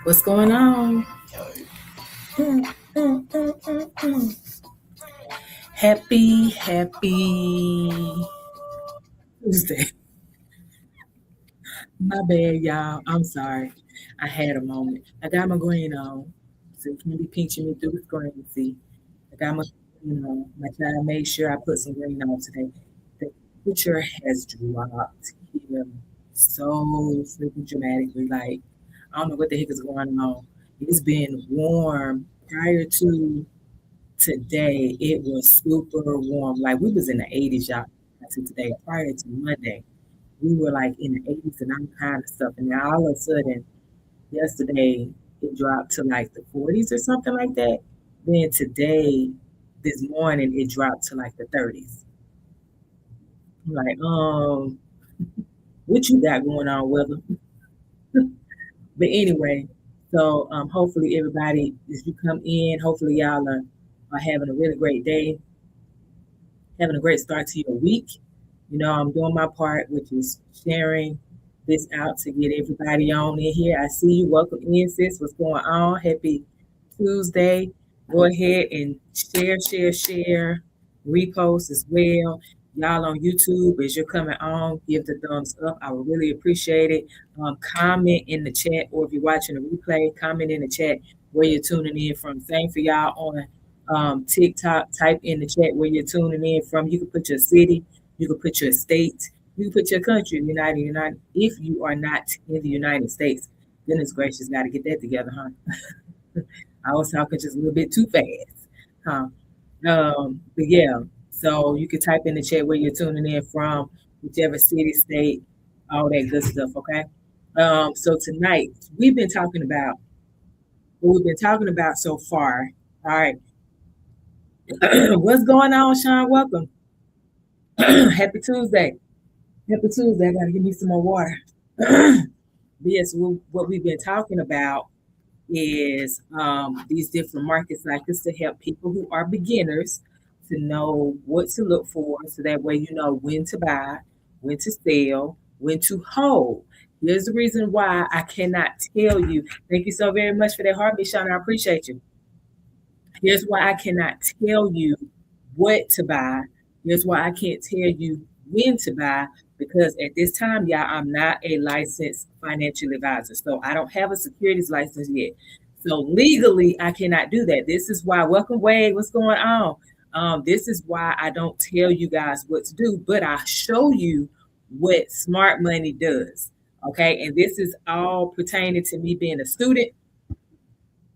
What's going on? Mm, mm, mm, mm. Happy Tuesday. My bad, y'all. I'm sorry. I had a moment. I got my green on, so you can't be pinching me through the screen. See, I got my green on. My child made sure I put some green on today. The temperature has dropped here so freaking dramatically. Like, I don't know what the heck is going on. It's been warm prior to today. It was super warm. Like we was in the 80s, y'all. To today, prior to Monday, we were like in the 80s and all kind of stuff. And now all of a sudden, yesterday, it dropped to like the 40s or something like that. Then today, this morning, it dropped to like the 30s. I'm like, what you got going on, weather? But anyway, so hopefully everybody, as you come in, hopefully y'all are having a really great day, having a great start to your week. You know, I'm doing my part, which is sharing this out to get everybody on in here. I see you. Welcome in, sis. What's going on? Happy Tuesday. Go ahead and share, repost as well. Y'all on YouTube, as you're coming on, give the thumbs up. I would really appreciate it. Comment in the chat, or if you're watching a replay, comment in the chat where you're tuning in from. Same for y'all on TikTok. Type in the chat where you're tuning in from. You can put your city, you can put your state, you can put your country, United. If you are not in the United States, goodness gracious, got to get that together, huh? I was talking just a little bit too fast, huh? But yeah, so you can type in the chat where you're tuning in from, whichever city, state, all that good stuff, okay? So tonight what we've been talking about so far. All right, what's going on, Sean? Welcome. Happy Tuesday. Happy Tuesday. I gotta give me some more water. Yes, what we've been talking about is these different markets like this to help people who are beginners to know what to look for so that way you know when to buy, when to sell, when to hold. Here's the reason why I cannot tell you. Thank you so very much for that heartbeat, Sean. I appreciate you. Here's why I cannot tell you what to buy. Here's why I can't tell you when to buy because at this time, y'all, I'm not a licensed financial advisor. So I don't have a securities license yet. So legally, I cannot do that. This is why, welcome, Wade, what's going on? This is why I don't tell you guys what to do, but I show you what smart money does. Okay. And this is all pertaining to me being a student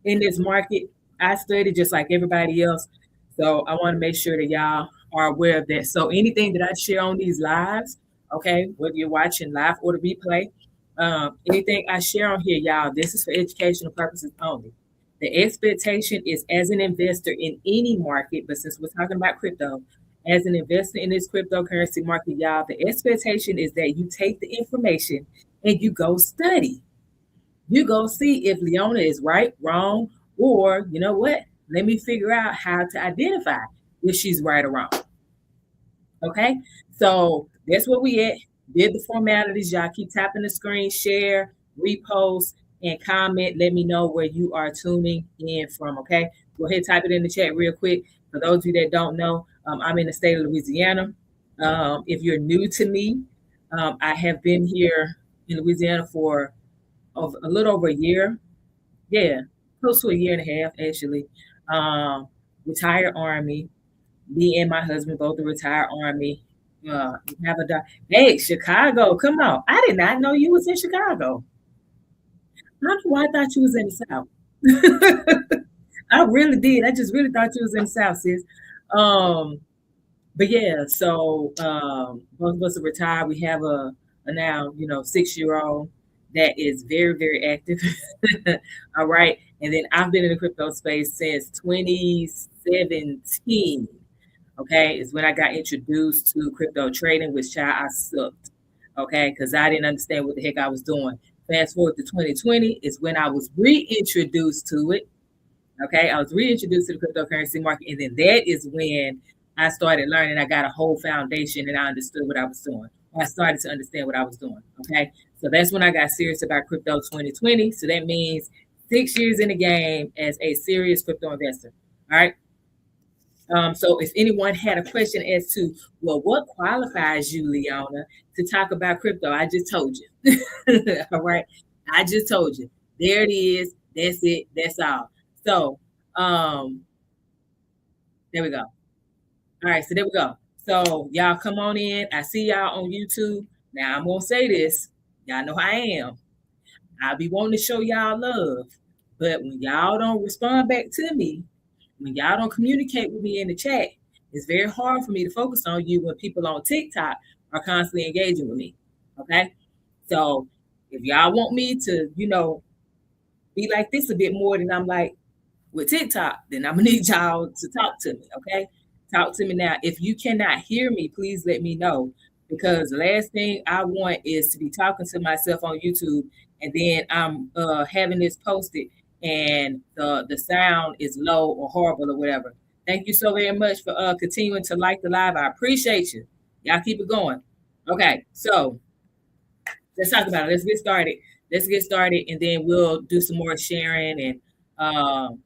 in this market. I study just like everybody else. So I want to make sure that y'all are aware of that. So anything that I share on these lives, okay, whether you're watching live or the replay, anything I share on here, y'all, this is for educational purposes only. The expectation is as an investor in any market, but since we're talking about crypto, as an investor in this cryptocurrency market, y'all, the expectation is that you take the information and you go study. You go see if Leona is right, wrong, or you know what? Let me figure out how to identify if she's right or wrong. Okay, so that's where we at. Did the formalities, y'all. Keep tapping the screen, share, repost, and comment. Let me know where you are tuning in from. Okay, go ahead, type it in the chat real quick. For those of you that don't know, I'm in the state of Louisiana. If you're new to me, I have been here in Louisiana for a little over a year. Yeah, close to a year and a half actually. Retired Army. Me and my husband both are retired Army. We have a dog. Hey, Chicago, come on! I did not know you was in Chicago. I don't know why I thought you was in the South. I really did. I just really thought you was in the South, sis. Um, but yeah, so both of us are retired. We have a now, 6-year old that is very, very active. All right. And then I've been in the crypto space since 2017. Okay. Is when I got introduced to crypto trading, which child I sucked. Okay. Because I didn't understand what the heck I was doing. Fast forward to 2020 is when I was reintroduced to it. Okay, I was reintroduced to the cryptocurrency market, and then that is when I started learning. I got a whole foundation, and I understood what I was doing. I started to understand what I was doing. Okay, so that's when I got serious about crypto 2020. So that means 6 years in the game as a serious crypto investor. All right. So if anyone had a question as to, well, what qualifies you, Leona, to talk about crypto, I just told you. All right. I just told you. There it is. That's it. That's all. So there we go. All right. So there we go. So y'all come on in. I see y'all on YouTube. Now I'm gonna say this. Y'all know how I am. I'll be wanting to show y'all love. But when y'all don't respond back to me, when y'all don't communicate with me in the chat, it's very hard for me to focus on you when people on TikTok are constantly engaging with me. Okay. So if y'all want me to, be like this a bit more than I'm like with TikTok, then I'm gonna need y'all to talk to me. Okay. Talk to me now. If you cannot hear me, please let me know. Because the last thing I want is to be talking to myself on YouTube and then I'm having this posted and the sound is low or horrible or whatever. Thank you so very much for continuing to like the live. I appreciate you. Y'all keep it going. Okay, so let's talk about it. Let's get started. Let's get started, and then we'll do some more sharing and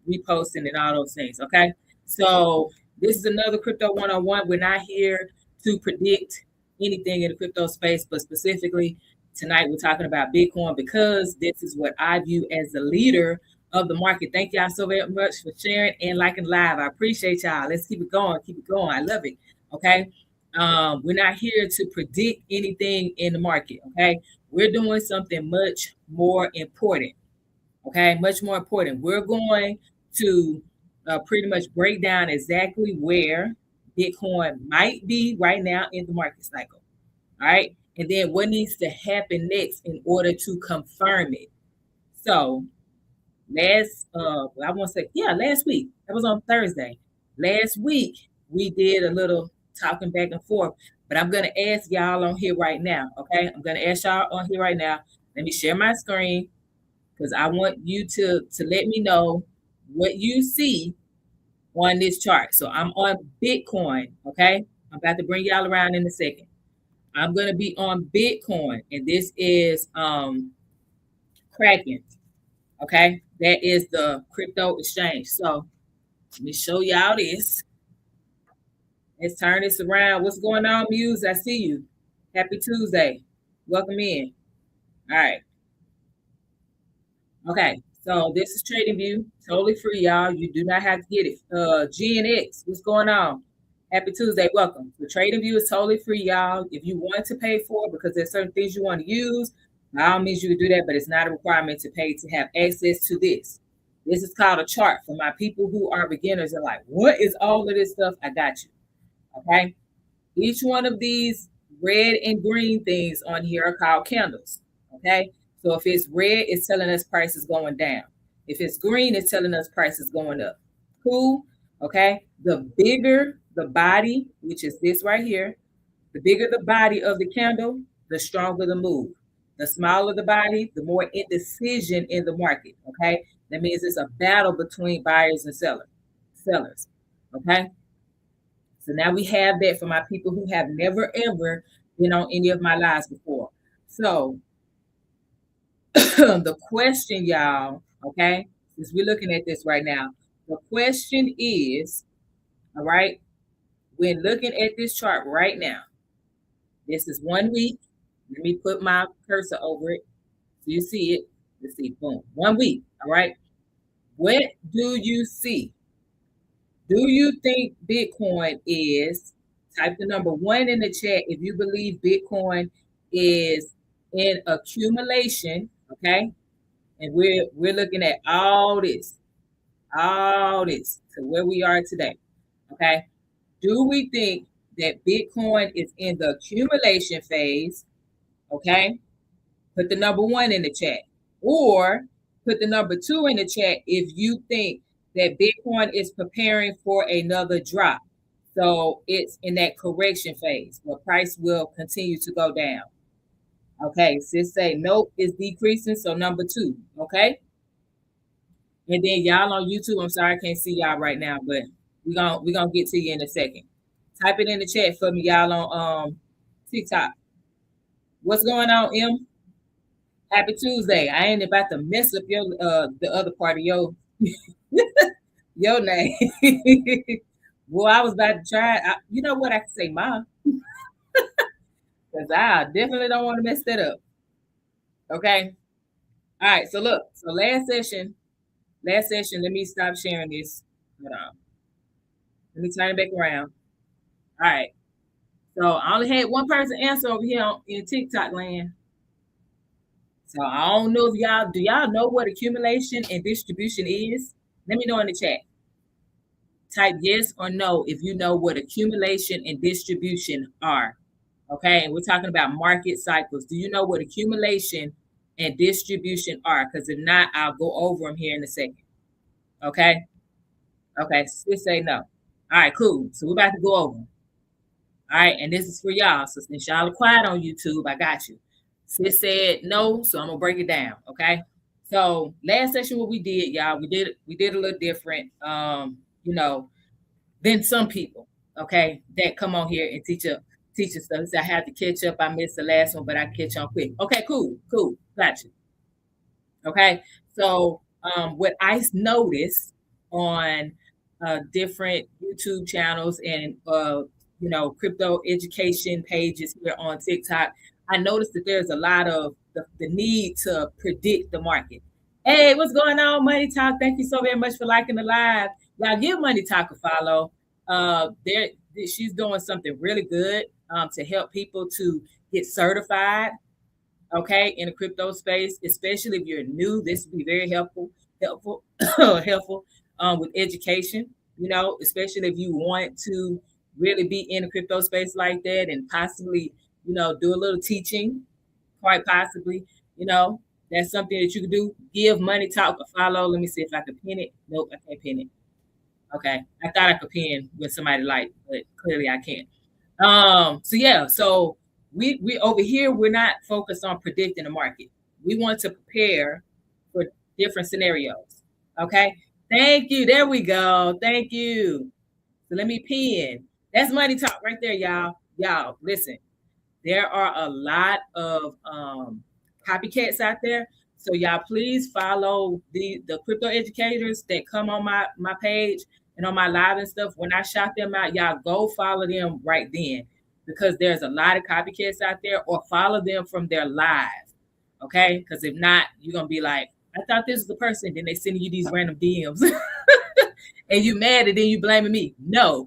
reposting and all those things. Okay. So this is another crypto one-on-one. We're not here to predict anything in the crypto space, but specifically tonight we're talking about Bitcoin because this is what I view as the leader of the market. Thank y'all so very much for sharing and liking live. I appreciate y'all. Let's keep it going. Keep it going. I love it. Okay. We're not here to predict anything in the market. Okay. We're doing something much more important. Okay. Much more important. We're going to pretty much break down exactly where Bitcoin might be right now in the market cycle. All right. And then what needs to happen next in order to confirm it. So last week, that was on Thursday. Last week, we did a little talking back and forth, but I'm going to ask y'all on here right now. Okay. I'm going to ask y'all on here right now. Let me share my screen because I want you to let me know what you see on this chart. So I'm on Bitcoin. Okay. I'm about to bring y'all around in a second. I'm going to be on Bitcoin, and this is Kraken. Okay, that is the crypto exchange. So let me show y'all this. Let's turn this around. What's going on, Muse? I see you. Happy Tuesday. Welcome in. All right. Okay. So this is Trading View. Totally free, y'all. You do not have to get it. GNX, what's going on? Happy Tuesday. Welcome. The Trading View is totally free, y'all. If you want to pay for it because there's certain things you want to use, by all means you can do that, but it's not a requirement to pay to have access to this. This is called a chart for my people who are beginners and like, what is all of this stuff? I got you. Okay. Each one of these red and green things on here are called candles. Okay. So if it's red, it's telling us prices going down. If it's green, it's telling us prices going up. Cool. Okay. The bigger the body, which is this right here, the bigger the body of the candle, the stronger the move. The smaller the body, the more indecision in the market. Okay. That means it's a battle between buyers and sellers. Okay. So now we have that for my people who have never ever been on any of my lives before. So the question, y'all, okay, since we're looking at this right now, the question is, all right, when looking at this chart right now, this is 1 week. Let me put my cursor over it so you see it. Let's see, boom, 1 week, all right. What do you see? Do you think Bitcoin is, type the number 1 in the chat if you believe Bitcoin is in accumulation, okay? And we're looking at all this to where we are today, okay? Do we think that Bitcoin is in the accumulation phase, okay? Put the number 1 in the chat. Or put the number 2 in the chat if you think that Bitcoin is preparing for another drop. So it's in that correction phase where price will continue to go down. Okay, sis say nope, it's decreasing. So number 2, okay? And then y'all on YouTube, I'm sorry I can't see y'all right now, but we're gonna get to you in a second. Type it in the chat for me, y'all on TikTok. What's going on, M? Happy Tuesday. I ain't about to mess up your the other part of your name. Well, I was about to try. You know what? I can say mom because I definitely don't want to mess that up. Okay. All right. So look. So last session. Last session. Let me stop sharing this. Hold on. Let me turn it back around. All right. So I only had one person answer over here in TikTok land. So I don't know if y'all know what accumulation and distribution is? Let me know in the chat. Type yes or no if you know what accumulation and distribution are. Okay, and we're talking about market cycles. Do you know what accumulation and distribution are? Because if not, I'll go over them here in a second. Okay, okay, just say no. All right, cool. So we're about to go over them. All right, and this is for y'all. So since y'all are quiet on YouTube, I got you. Sis said no, so I'm gonna break it down. Okay. So last session, what we did, y'all, we did a little different. You know, than some people, okay, that come on here and teach us stuff. So I had to catch up. I missed the last one, but I catch on quick. Okay, cool, got you. Okay, so what I noticed on different YouTube channels and crypto education pages here on TikTok, I noticed that there's a lot of the need to predict the market. Hey, what's going on, Money Talk? Thank you so very much for liking the live. Y'all give Money Talk a follow. There, she's doing something really good to help people to get certified, okay, in the crypto space, especially if you're new. This would be very helpful, helpful with education, especially if you want to really be in the crypto space like that and possibly, do a little teaching, quite possibly, you know, that's something that you can do. Give Money Talk a follow. Let me see if I can pin it. Nope, I can't pin it. Okay. I thought I could pin with somebody like, but clearly I can't. So yeah, so we over here we're not focused on predicting the market. We want to prepare for different scenarios. Okay. Thank you. There we go. Thank you. So let me pin. That's Money Talk right there, y'all. Y'all, listen. There are a lot of copycats out there. So y'all please follow the crypto educators that come on my page and on my live and stuff. When I shout them out, y'all go follow them right then because there's a lot of copycats out there, or follow them from their live. Okay? Because if not, you're gonna be like, I thought this was the person, then they sending you these random DMs. And you mad and then you blaming me. No.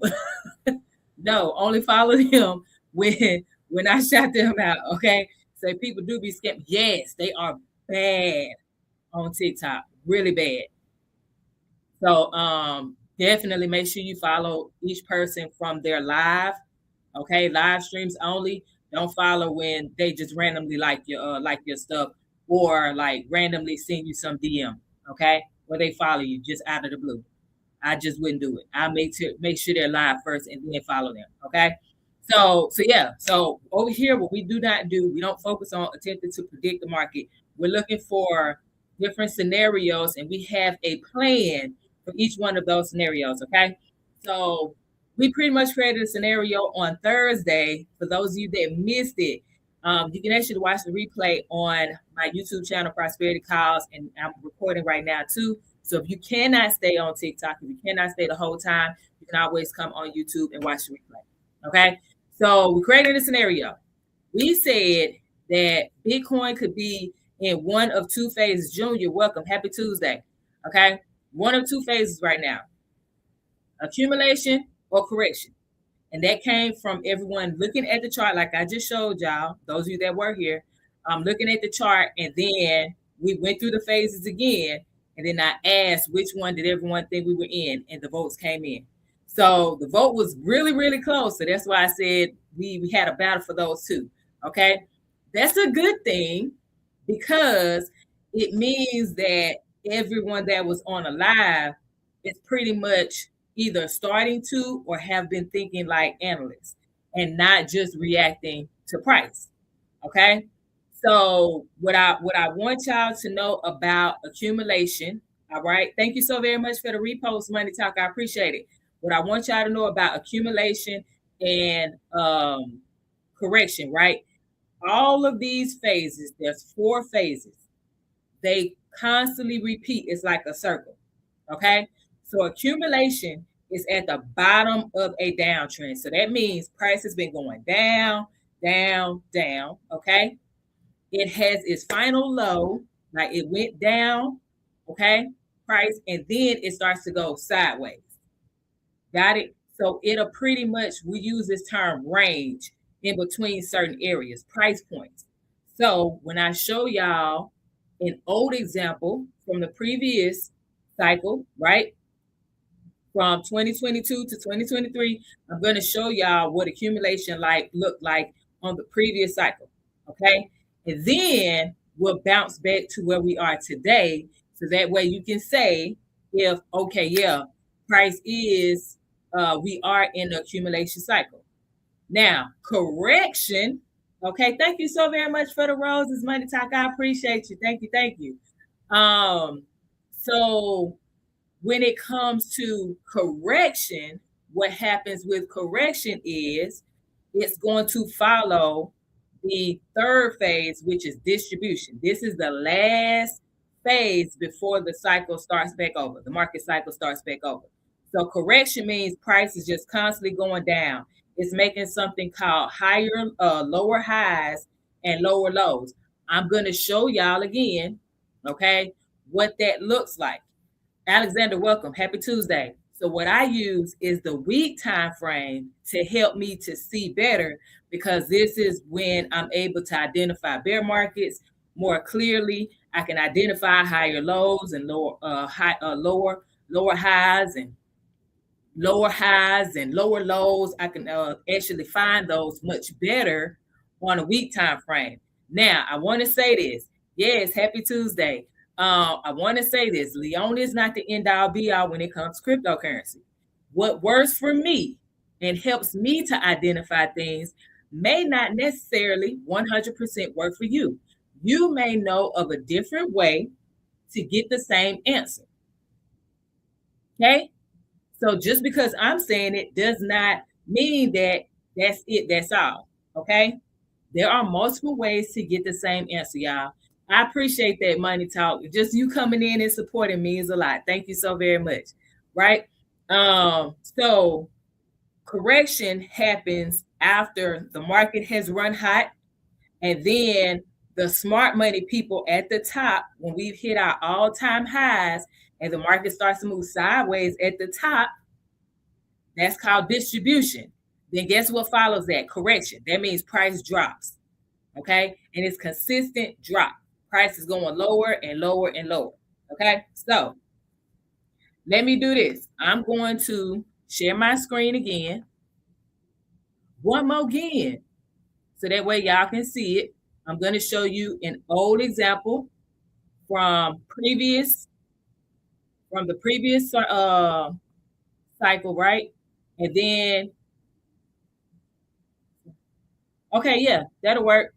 No, only follow them when I shout them out. Okay. So people do be scammed. Yes, they are bad on TikTok. Really bad. So definitely make sure you follow each person from their live. Okay, live streams only. Don't follow when they just randomly like your stuff, or like randomly send you some DM. Okay, or they follow you just out of the blue. I just wouldn't do it. I make sure they're live first and then follow them. Okay. So yeah. So over here, what we do not do, we don't focus on attempting to predict the market. We're looking for different scenarios, and we have a plan for each one of those scenarios. Okay. So we pretty much created a scenario on Thursday. For those of you that missed it, you can actually watch the replay on my YouTube channel, Prosperity Calls, and I'm recording right now too. So if you cannot stay on TikTok, if you cannot stay the whole time, you can always come on YouTube and watch the replay. Okay. So we created a scenario. We said that Bitcoin could be in one of two phases. Junior, welcome. Happy Tuesday. Okay. One of two phases right now: accumulation or correction. And that came from everyone looking at the chart, like I just showed y'all, those of you that were here, looking at the chart. And then we went through the phases again. And then I asked which one did everyone think we were in, and the votes came in. So the vote was really, really close. So that's why I said we had a battle for those two. Okay. That's a good thing because it means that everyone that was on a live is pretty much either starting to or have been thinking like analysts and not just reacting to price. Okay. So what I want y'all to know about accumulation. All right. Thank you so very much for the repost, Money Talk. I appreciate it. What I want y'all to know about accumulation and correction, right? All of these phases, there's 4 phases. They constantly repeat. It's like a circle. Okay. So accumulation is at the bottom of a downtrend. So that means price has been going down, down, down. Okay. It has its final low, like it went down, okay, price, and then it starts to go sideways. Got it? So it'll pretty much, we use this term range in between certain areas, price points. So when I show y'all an old example from the previous cycle, right? From 2022 to 2023, I'm going to show y'all what accumulation looked like on the previous cycle. Okay. And then we'll bounce back to where we are today. So that way you can say if, okay, yeah, price is, we are in the accumulation cycle. Now, correction. Okay. Thank you so very much for the roses, Money Talk. I appreciate you. Thank you. Thank you. So when it comes to correction, what happens with correction is it's going to follow the third phase, which is distribution. This is the last phase before the cycle starts back over. The market cycle starts back over. So correction means price is just constantly going down. It's making something called lower highs and lower lows. I'm going to show y'all again, okay, what that looks like. Alexander, welcome. Happy Tuesday. So what I use is the week time frame to help me to see better, because this is when I'm able to identify bear markets more clearly. I can identify higher lows and lower highs and lower lows. I can actually find those much better on a week time frame. Now, I want to say this. Yes, happy Tuesday. I want to say this. Leon is not the end all be all when it comes to cryptocurrency. What works for me and helps me to identify things may not necessarily 100% work for you. You may know of a different way to get the same answer. Okay? So just because I'm saying it does not mean that that's it, that's all. Okay? There are multiple ways to get the same answer, y'all. I appreciate that, Money Talk. Just you coming in and supporting means a lot. Thank you so very much. Right? So correction happens after the market has run hot, and then the smart money people at the top, when we've hit our all-time highs and the market starts to move sideways at the top, that's called distribution. Then guess what follows that? Correction. That means price drops. Okay. And it's consistent drop. Price is going lower and lower and lower. Okay. So let me do this. I'm going to share my screen again. One more again. So that way y'all can see it. I'm going to show you an old example from the previous cycle, right? And then, okay, yeah, that'll work.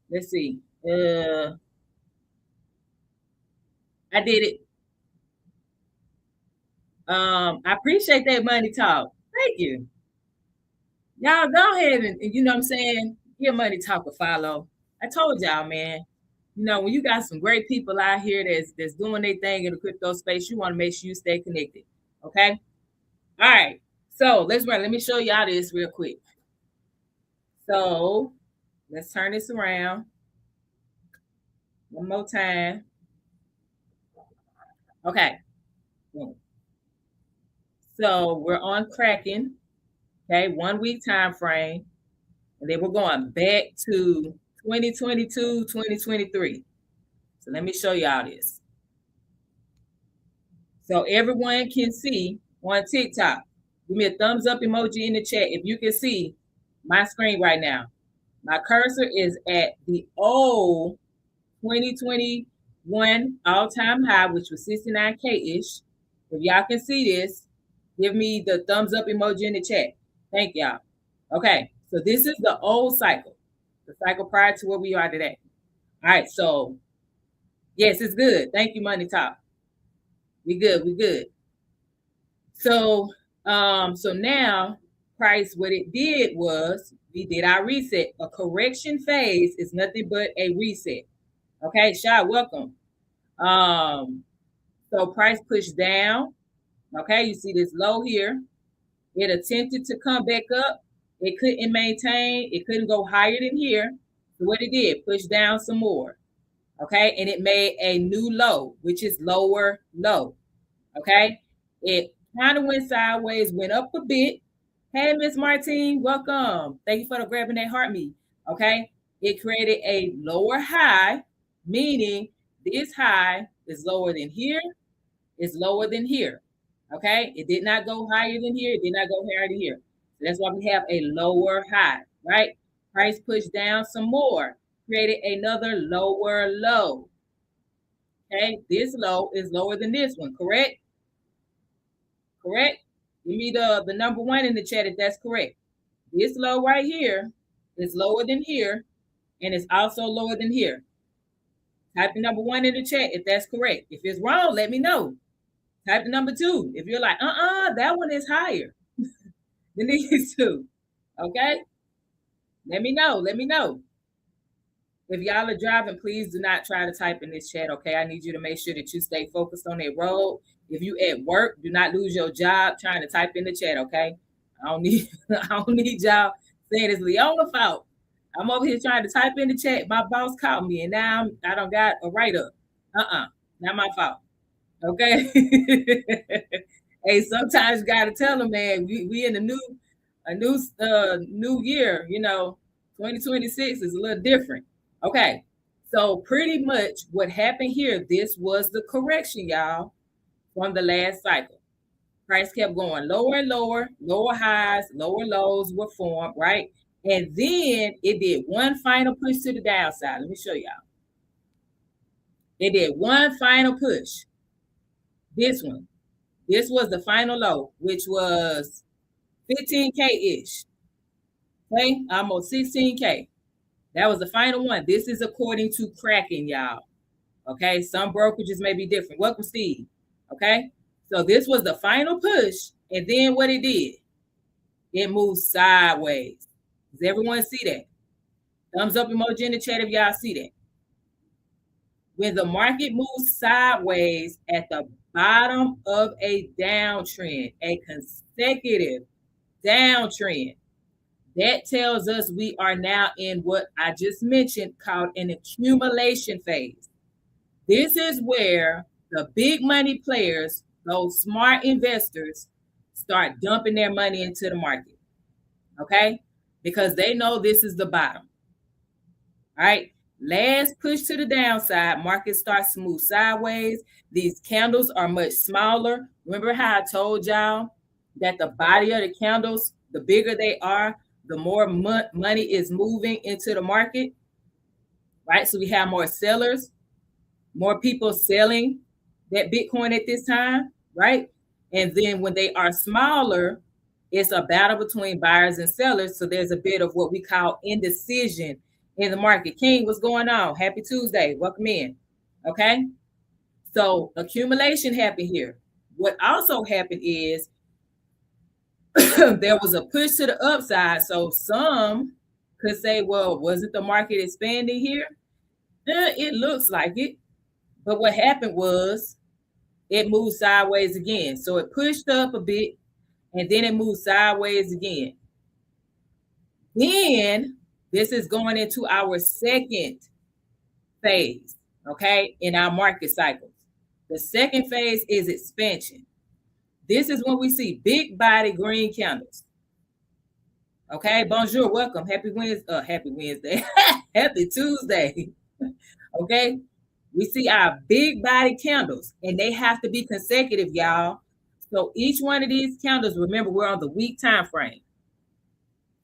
Let's see. I did it. I appreciate that, Money Talk. Thank you. Y'all go ahead and you know what I'm saying, give Money Talk a follow. I told y'all, man. You know, when you got some great people out here that's doing their thing in the crypto space, you want to make sure you stay connected. Okay. All right. So let's run. Let me show y'all this real quick. So let's turn this around one more time. Okay. So we're on Kraken. Okay, 1 week time frame. And then we're going back to 2022, 2023. So let me show y'all this. So everyone can see on TikTok. Give me a thumbs up emoji in the chat if you can see my screen right now. My cursor is at the old 2021 all-time high, which was 69K-ish. If y'all can see this, give me the thumbs up emoji in the chat. Thank y'all. Okay, so this is the old cycle, the cycle prior to where we are today. All right, so yes, it's good. Thank you, Money Talk. We good. So now price, what it did was we did our reset. A correction phase is nothing but a reset. Okay, Shy, welcome. So price pushed down. Okay, you see this low here. It attempted to come back up. It couldn't maintain. It couldn't go higher than here. So what it did, push down some more. Okay, and it made a new low, which is lower low. Okay, it kind of went sideways, went up a bit. Hey, Miss Martine, welcome. Thank you for grabbing that heart me. Okay, it created a lower high, meaning this high is lower than here, is lower than here. Okay, it did not go higher than here, it did not go higher than here. So that's why we have a lower high, right? Price pushed down some more, created another lower low. Okay, this low is lower than this one, correct? Correct? Give me the number one in the chat if that's correct. This low right here is lower than here, and it's also lower than here. Type the number one in the chat if that's correct. If it's wrong, let me know. Type the number two. If you're like, that one is higher than these two. Okay? Let me know. Let me know. If y'all are driving, please do not try to type in this chat, okay? I need you to make sure that you stay focused on that road. If you at work, do not lose your job trying to type in the chat, okay? I don't need y'all saying it's Leona's fault. I'm over here trying to type in the chat. My boss called me, and now I don't got a write-up. Not my fault. Okay. Hey, sometimes you gotta tell them, man, we in a new year, 2026 is a little different. Okay, so pretty much what happened here, this was the correction, y'all, from the last cycle. Price kept going lower and lower, lower highs, lower lows were formed, right? And then it did one final push to the downside. Let me show y'all. It did one final push. This one. This was the final low, which was 15K-ish. Okay, almost 16K. That was the final one. This is according to Kraken, y'all. Okay, some brokerages may be different. Welcome, Steve. Okay, so this was the final push, and then what it did, it moved sideways. Does everyone see that? Thumbs up emoji in the chat if y'all see that. When the market moves sideways at the bottom of a downtrend, a consecutive downtrend, that tells us we are now in what I just mentioned called an accumulation phase. This is where the big money players, those smart investors, start dumping their money into the market, okay? Because they know this is the bottom, all right? Last push to the downside, market starts to move sideways. These candles are much smaller. Remember how I told y'all that the body of the candles, the bigger they are, the more money is moving into the market, right? So we have more sellers, more people selling that Bitcoin at this time, right? And then when they are smaller, it's a battle between buyers and sellers. So there's a bit of what we call indecision in the market. King, what's going on? Happy Tuesday. Welcome in. Okay. So accumulation happened here. What also happened is there was a push to the upside. So some could say, well, wasn't the market expanding here? It looks like it. But what happened was it moved sideways again. So it pushed up a bit and then it moved sideways again. Then this is going into our second phase, okay, in our market cycles. The second phase is expansion. This is when we see big body green candles. Okay, bonjour, welcome. Happy Wednesday. Happy Tuesday. Okay, we see our big body candles, and they have to be consecutive, y'all. So each one of these candles, remember, we're on the week time frame.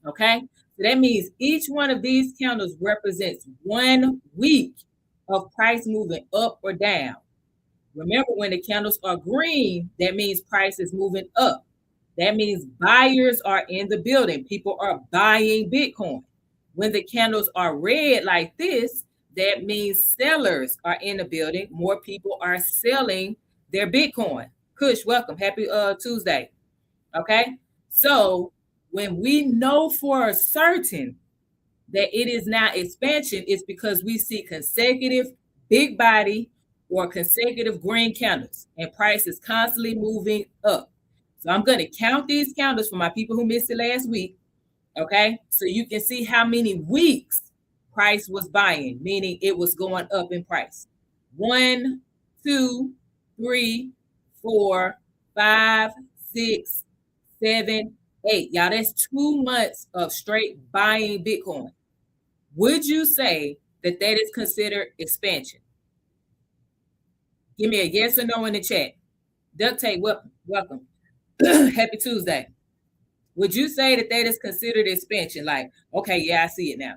Okay, so that means each one of these candles represents 1 week of price moving up or down. Remember, when the candles are green, that means price is moving up. That means buyers are in the building. People are buying Bitcoin. When the candles are red like this, that means sellers are in the building. More people are selling their Bitcoin. Kush, welcome. Happy Tuesday. Okay. So When we know for certain that it is now expansion, it's because we see consecutive big body or consecutive green candles, and price is constantly moving up. So I'm going to count these candles for my people who missed it last week. Okay, so you can see how many weeks price was buying, meaning it was going up in price. 1, 2, 3, 4, 5, 6, 7, 8. Y'all, that's 2 months of straight buying Bitcoin. Would you say that that is considered expansion? Give me a yes or no in the chat. Duct tape, welcome. Happy Tuesday. Would you say that that is considered expansion? Like, okay, yeah, I see it now.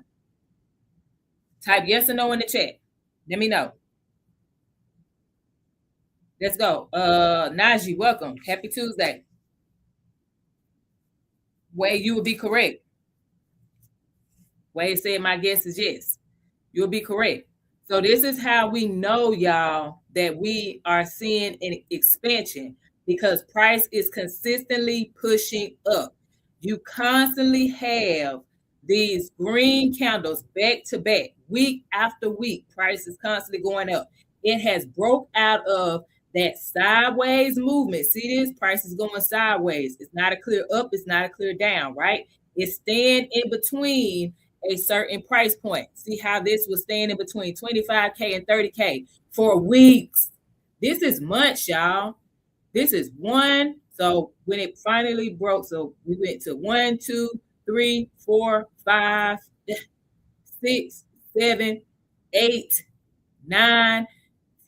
Type yes or no in the chat. Let me know. Let's go. Najee, welcome. Happy Tuesday. Wade, you would be correct. Wade said my guess is yes. You'll be correct. So this is how we know, y'all, that we are seeing an expansion because price is consistently pushing up. You constantly have these green candles back to back, week after week. Price is constantly going up. It has broke out of that sideways movement. See this? Price is going sideways. It's not a clear up. It's not a clear down, right? It's staying in between a certain price point. See how this was staying in between 25K and 30K for weeks. This is months, y'all. This is one. So when it finally broke, so we went to 1, 2, 3, 4, 5, 6, 7, 8, 9,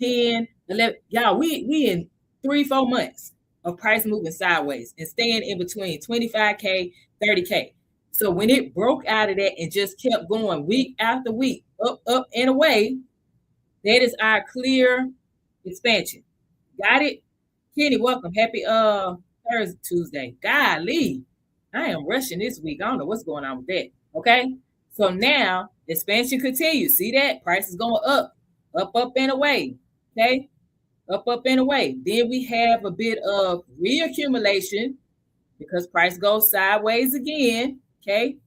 10, 11. Y'all, we in 3-4 months of price moving sideways and staying in between 25K, 30K. So when it broke out of that and just kept going week after week, up, up, and away, that is our clear expansion. Got it? Kenny, welcome. Happy Thursday, Tuesday. Golly, I am rushing this week. I don't know what's going on with that. Okay. So now expansion continues. See that? Price is going up, up, up, and away. Okay. Up, up, and away. Then we have a bit of reaccumulation because price goes sideways again. Okay.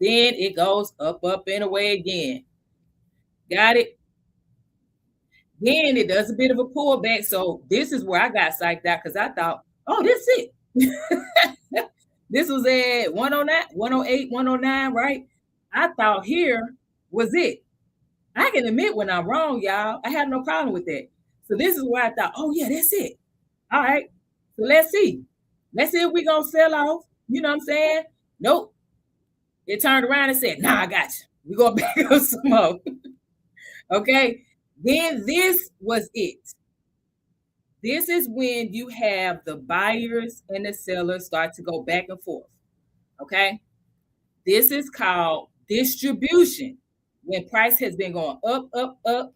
Then it goes up, up, and away again. Got it? Then it does a bit of a pullback. So this is where I got psyched out because I thought, oh, this is it. This was at 109, 108, 109, right? I thought here was it. I can admit when I'm wrong, y'all. I have no problem with that. So this is where I thought, oh, yeah, that's it. All right. So let's see. Let's see if we're going to sell off. You know what I'm saying? Nope. It turned around and said, nah, I got you. We're going to back up some more. Okay. Then this was it. This is when you have the buyers and the sellers start to go back and forth. Okay. This is called distribution. When price has been going up, up, up,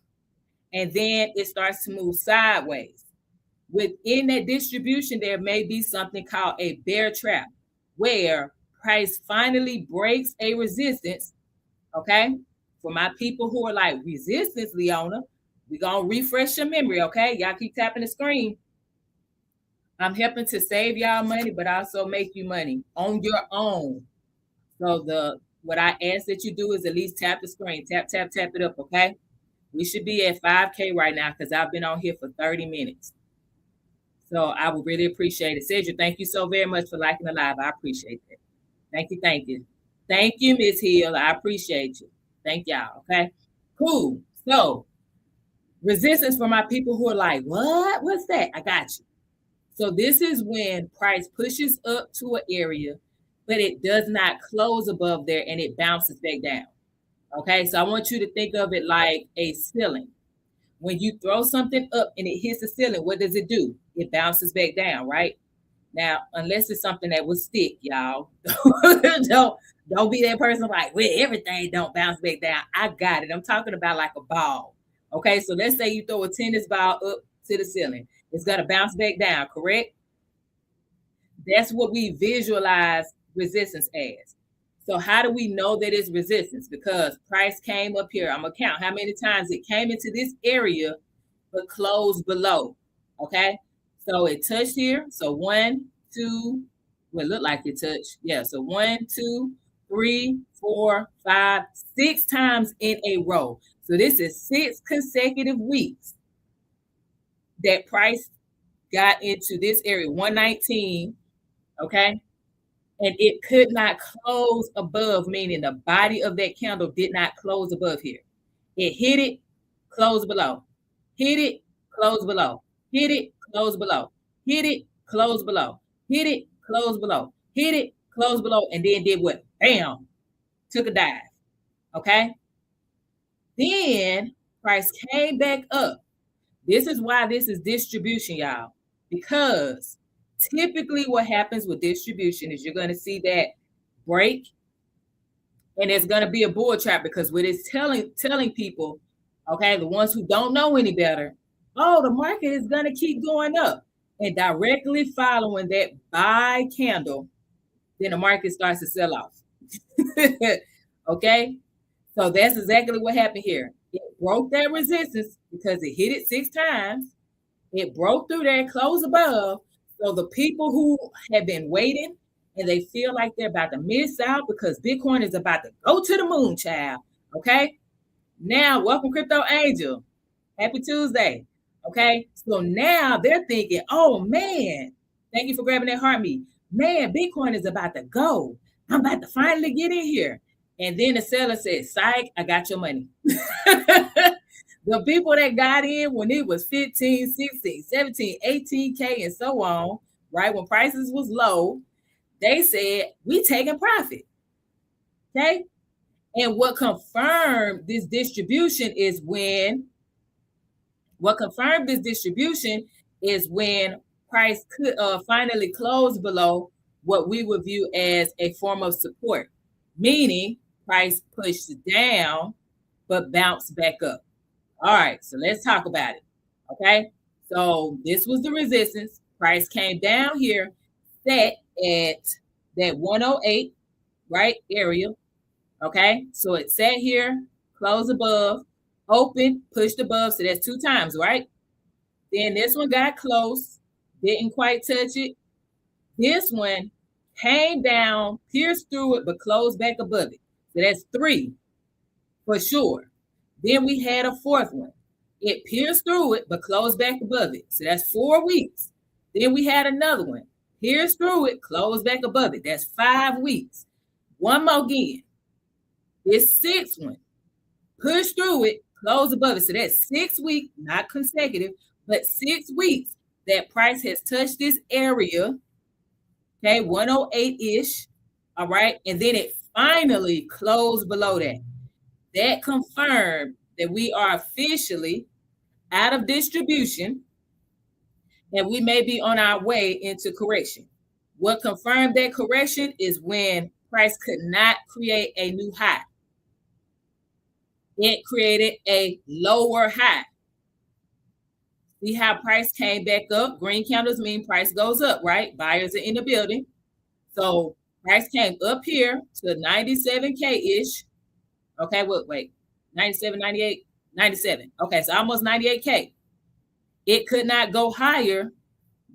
and then it starts to move sideways. Within that distribution, there may be something called a bear trap, where price finally breaks a resistance. Okay. For my people who are like resistance, Leona, we're going to refresh your memory. Okay. Y'all keep tapping the screen. I'm helping to save y'all money, but also make you money on your own. So what I ask that you do is at least tap the screen. Tap, tap, tap it up. Okay. We should be at 5K right now because I've been on here for 30 minutes. So I would really appreciate it. Cedric, thank you so very much for liking the live. I appreciate that. Thank you. Thank you. Thank you, Ms. Hill. I appreciate you. Thank y'all. Okay. Cool. So resistance for my people who are like, what? What's that? I got you. So this is when price pushes up to an area, but it does not close above there and it bounces back down. Okay. So I want you to think of it like a ceiling. When you throw something up and it hits the ceiling, what does it do? It bounces back down, right? Now, unless it's something that will stick, y'all, don't be that person like, well, everything don't bounce back down. I got it. I'm talking about like a ball. Okay, so let's say you throw a tennis ball up to the ceiling. It's going to bounce back down, correct? That's what we visualize resistance as. So how do we know that it's resistance? Because price came up here. I'm going to count how many times it came into this area but closed below. Okay, so it touched here. So 1, 2, Well, it looked like it touched. Yeah. So 1, 2, 3, 4, 5, 6 times in a row. So this is 6 consecutive weeks that price got into this area, 119. Okay. And it could not close above, meaning the body of that candle did not close above here. It hit it, close below. Hit it, close below. Hit it, close below. Hit it, close below. Hit it, close below. Hit it, close below. And then did what? Bam, took a dive. Okay. Then price came back up. This is why this is distribution, y'all. Because typically what happens with distribution is you're going to see that break, and it's going to be a bull trap, because what it's telling people, okay, the ones who don't know any better, oh, the market is going to keep going up, and directly following that buy candle, then the market starts to sell off. Okay, so that's exactly what happened here. It broke that resistance because it hit it 6 times. It broke through there, closed above. So the people who have been waiting and they feel like they're about to miss out because Bitcoin is about to go to the moon, child. Okay. Now, welcome, Crypto Angel. Happy Tuesday. Okay. So now they're thinking, oh man, thank you for grabbing that heart meat. Man, Bitcoin is about to go. I'm about to finally get in here. And then the seller said, psych, I got your money. The people that got in when it was 15, 16, 17, 18K and so on, right? When prices was low, they said, we taking profit. Okay. And what confirmed this distribution is when price could finally close below what we would view as a form of support, meaning price pushed down but bounced back up. All right, so let's talk about it. Okay, so this was the resistance. Price came down here, set at that 108, right, area. Okay, so it sat here, closed above, open, pushed above. So that's 2 times, right? Then this one got close, didn't quite touch it. This one came down, pierced through it, but closed back above it. So that's 3 for sure. Then we had a 4th one. It pierced through it, but closed back above it. So that's 4 weeks. Then we had another one. Pierced through it, closed back above it. That's 5 weeks. One more again. This 6th one. Pushed through it, closed above it. So that's 6 weeks, not consecutive, but 6 weeks that price has touched this area. Okay, 108-ish. All right. And then it finally closed below that. That confirmed that we are officially out of distribution and we may be on our way into correction. What confirmed that correction is when price could not create a new high. It created a lower high. See how price came back up? Green candles mean price goes up, right? Buyers are in the building. So price came up here to 97K-ish. Okay, wait, 97, 98, 97. Okay, so almost 98K. It could not go higher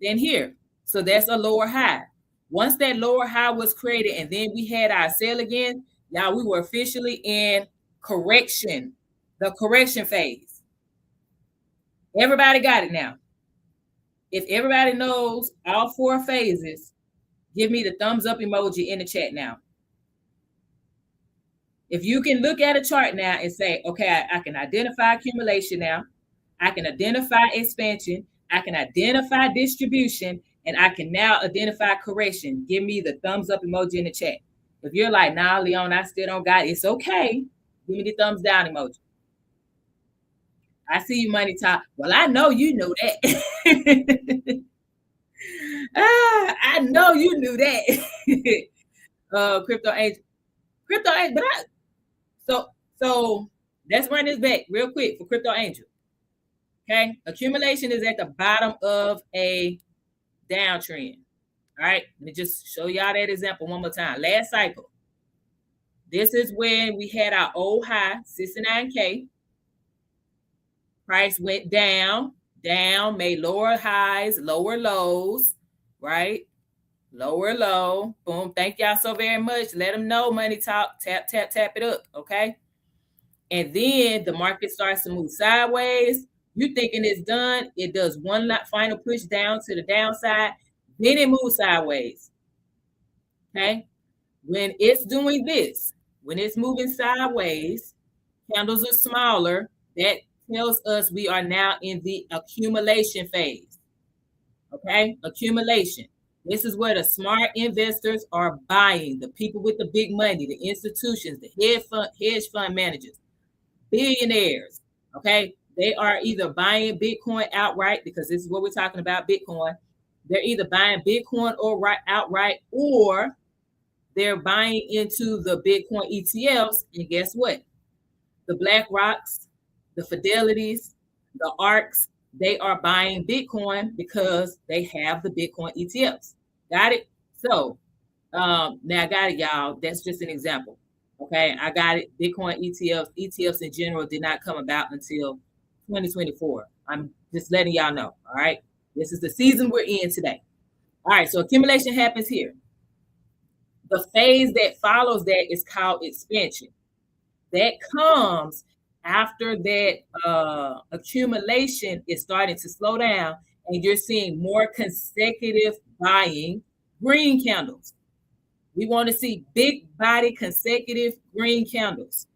than here. So that's a lower high. Once that lower high was created and then we had our sale again, y'all, we were officially in correction, the correction phase. Everybody got it now. If everybody knows all 4 phases, give me the thumbs up emoji in the chat now. If you can look at a chart now and say, okay, I can identify accumulation now, I can identify expansion, I can identify distribution, and I can now identify correction, give me the thumbs up emoji in the chat. If you're like, nah, Leon, I still don't got it, it's okay. Give me the thumbs down emoji. I see you, Money Talk. Well, I know you know that. I know you knew that. Crypto Angel, but so let's run this back real quick for Crypto Angel. Okay, accumulation is at the bottom of a downtrend. All right, let me just show y'all that example one more time. Last cycle, this is when we had our old high, 69K. Price went down, made lower highs, lower lows, right? lower low, boom. Thank y'all so very much. Let them know, money talk, tap, tap, tap it up, okay? And then the market starts to move sideways. You thinking it's done. It does one final push down to the downside. Then it moves sideways, okay? When it's doing this, when it's moving sideways, candles are smaller. That tells us we are now in the accumulation phase, okay? Accumulation. This is where the smart investors are buying, the people with the big money, the institutions, the hedge fund managers, billionaires, okay? They are either buying Bitcoin outright, because this is what we're talking about, Bitcoin. They're either buying Bitcoin or outright, or they're buying into the Bitcoin ETFs. And guess what? The BlackRocks, the Fidelities, the ARKs, they are buying Bitcoin because they have the Bitcoin ETFs. Got it? So now I got it, y'all. That's just an example. Okay, I got it. Bitcoin ETFs in general did not come about until 2024. I'm just letting y'all know. All right, this is the season we're in today. All right, so accumulation happens here. The phase that follows that is called expansion. That comes after that accumulation is starting to slow down, and you're seeing more consecutive buying green candles. We want to see big body consecutive green candles.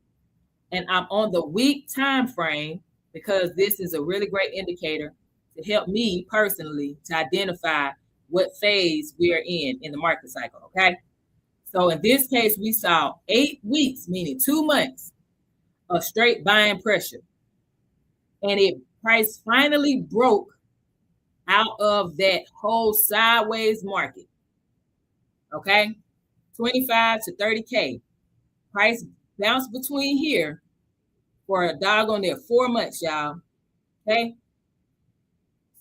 And I'm on the week time frame because this is a really great indicator to help me personally to identify what phase we are in the market cycle, okay? So in this case, we saw 8 weeks, meaning 2 months of straight buying pressure. And it price finally broke out of that whole sideways market, okay? 25 to 30K. Price bounced between here for a doggone there 4 months, y'all. Okay.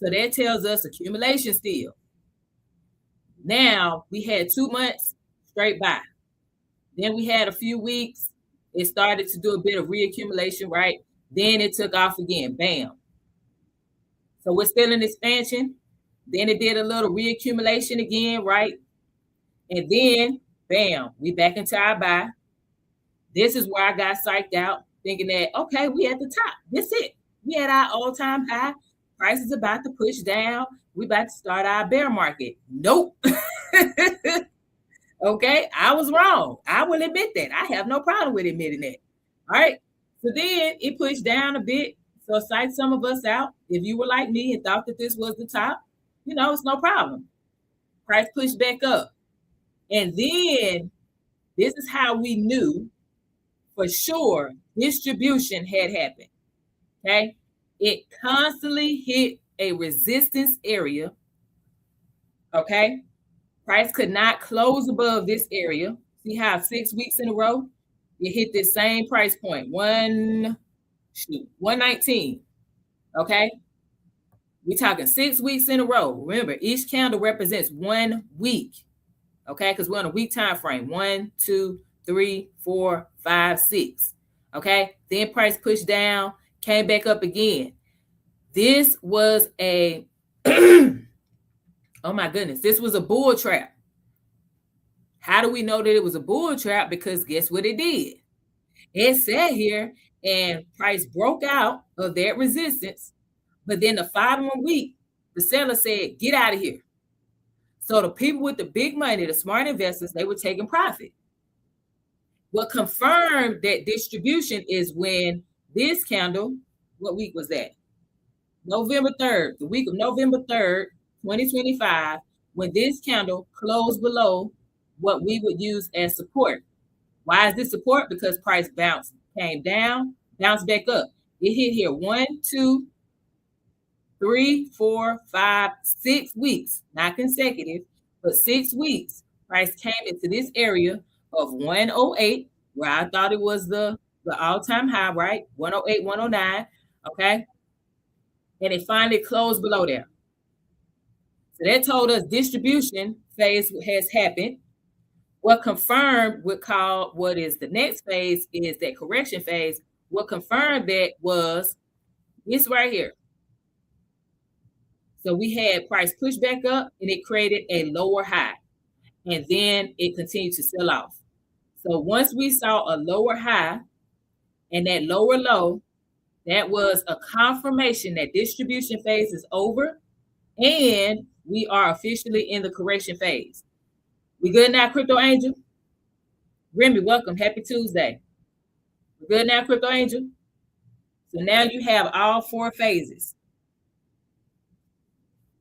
So that tells us accumulation still. Now we had 2 months straight buy. Then we had a few weeks. It started to do a bit of reaccumulation, right? Then it took off again. Bam. So we're still in expansion. Then it did a little reaccumulation again, right? And then, bam, we back into our buy. This is where I got psyched out, thinking that, okay, we at the top. That's it. We at our all-time high. Price is about to push down. We about to start our bear market. Nope. Okay, I was wrong. I will admit that. I have no problem with admitting that. All right. So then it pushed down a bit. So it psyched some of us out. If you were like me and thought that this was the top, it's no problem. Price pushed back up. And then this is how we knew for sure distribution had happened. Okay. It constantly hit a resistance area. Okay. Price could not close above this area. See how 6 weeks in a row it hit this same price point, 119. Okay. We're talking 6 weeks in a row. Remember, each candle represents 1 week. Okay, because we're on a week time frame. 1, 2, 3, 4, 5, 6. Okay, then price pushed down, came back up again. This was a oh my goodness, this was a bull trap. How do we know that it was a bull trap? Because guess what it did? It sat here and price broke out of that resistance, but then the following week, the seller said, get out of here. So the people with the big money, the smart investors, they were taking profit. What confirmed that distribution is when this candle, what week was that? November 3rd, the week of November 3rd, 2025, when this candle closed below what we would use as support. Why is this support? Because price bounced, came down, bounced back up. It hit here 1, 2, 3, 4, 5, 6 weeks, not consecutive, but 6 weeks. Price came into this area of 108, where I thought it was the all-time high, right? 108, 109, okay? And it finally closed below there. So that told us distribution phase has happened. What confirmed what is the next phase is that correction phase. What confirmed that was this right here. So we had price push back up and it created a lower high. and then it continued to sell off. So once we saw a lower high and that lower low, that was a confirmation that distribution phase is over and we are officially in the correction phase. We good now, Crypto Angel? Remy, welcome. Happy Tuesday. We good now, Crypto Angel? So now you have all 4 phases.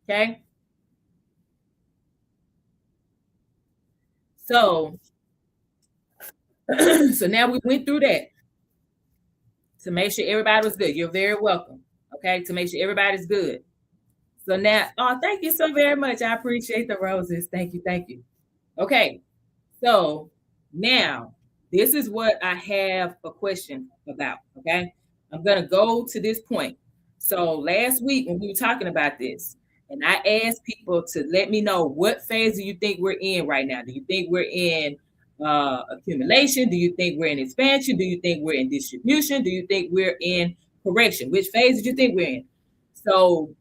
Okay? So, so now we went through that to make sure everybody was good. You're very welcome. Okay? To make sure everybody's good. So now, oh, thank you so very much. I appreciate the roses. Thank you. Thank you. Okay. So now this is what I have a question about. Okay. I'm going to go to this point. So last week when we were talking about this, and I asked people to let me know what phase do you think we're in right now? Do you think we're in accumulation? Do you think we're in expansion? Do you think we're in distribution? Do you think we're in correction? Which phase did you think we're in? So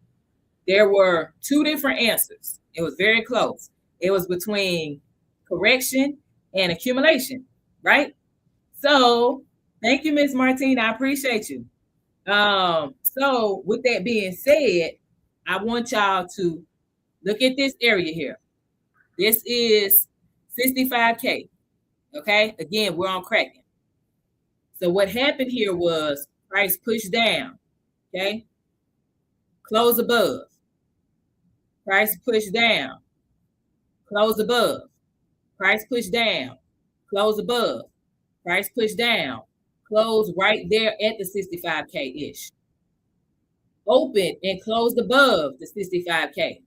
there were 2 different answers. It was very close. It was between correction and accumulation, right? So thank you, Ms. Martine. I appreciate you. So with that being said, I want y'all to look at this area here. This is 65K. Okay. Again, we're on Kraken. So what happened here was price pushed down. Okay. Close above. Price pushed down. Close above. Price pushed down. Close above. Price pushed down. Close right there at the 65K-ish. Open and closed above the 65K.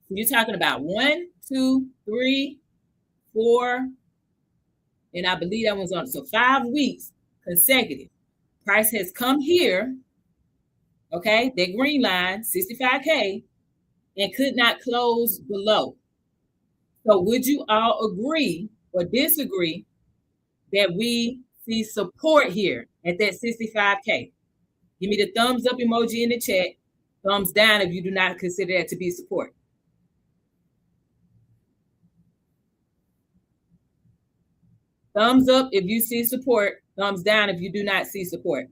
So you're talking about 1, 2, 3, 4, and I believe that one's on. So 5 weeks consecutive. Price has come here, okay, that green line, 65K, and could not close below. So would you all agree or disagree that we see support here at that 65K? Give me the thumbs up emoji in the chat. Thumbs down if you do not consider that to be support. Thumbs up if you see support. Thumbs down if you do not see support.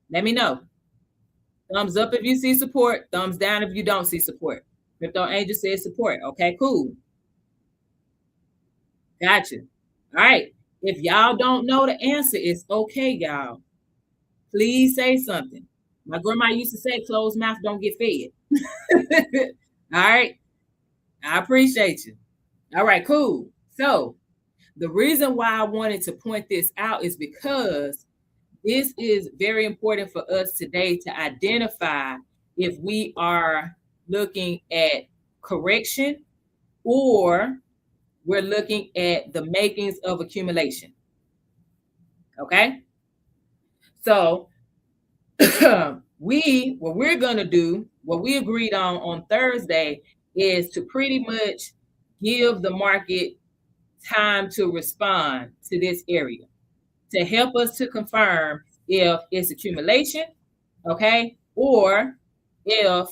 Let me know. Thumbs up if you see support. Thumbs down if you don't see support. Crypto Angel says support. Okay, cool. Gotcha. All right. If y'all don't know the answer, it's okay, y'all. Please say something. My grandma used to say, closed mouth don't get fed. All right. I appreciate you. All right, cool. So the reason why I wanted to point this out is because this is very important for us today to identify if we are looking at correction or we're looking at the makings of accumulation. Okay? So what we're going to do, what we agreed on Thursday is to pretty much give the market time to respond to this area to help us to confirm if it's accumulation, okay, or if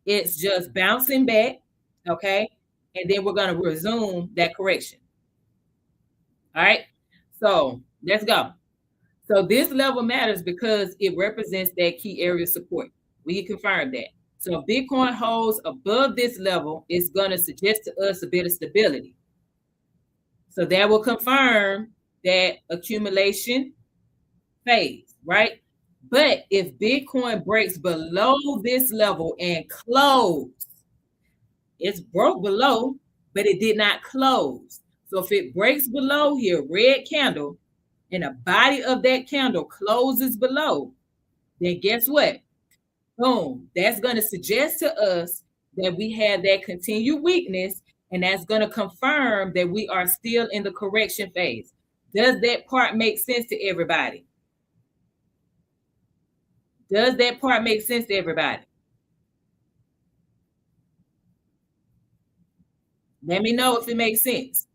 it's just bouncing back, okay, and then we're going to resume that correction. All right, so let's go. So this level matters because it represents that key area of support. We can confirm that. So if Bitcoin holds above this level, it's going to suggest to us a bit of stability. So that will confirm that accumulation phase, right? But if Bitcoin breaks below this level and close, it's broke below, but it did not close. So if it breaks below here, red candle, and the body of that candle closes below, then guess what? Boom. That's going to suggest to us that we have that continued weakness, and that's going to confirm that we are still in the correction phase. Does that part make sense to everybody? Does that part make sense to everybody? Let me know if it makes sense.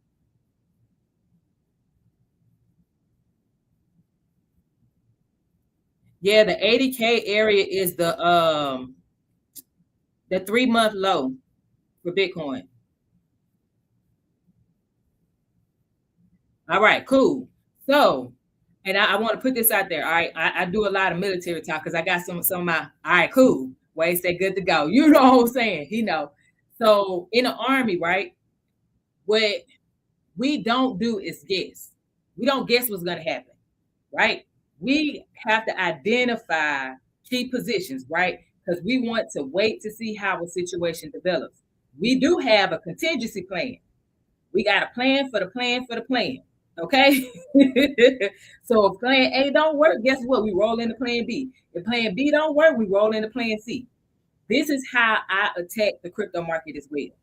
Yeah, the 80K area is the 3-month low for Bitcoin. All right, cool. So, and I want to put this out there. All right, I do a lot of military talk because I got some of my. All right, cool. Wade said good to go. You know what I'm saying? He know. So in the army, right? What we don't do is guess. We don't guess what's going to happen, right? We have to identify key positions, right? Because we want to wait to see how a situation develops. We do have a contingency plan. We got a plan for the plan for the plan. Okay. So if plan A don't work, guess what? We roll into plan B. If plan B don't work, we roll into plan C. This is how I attack the crypto market as well.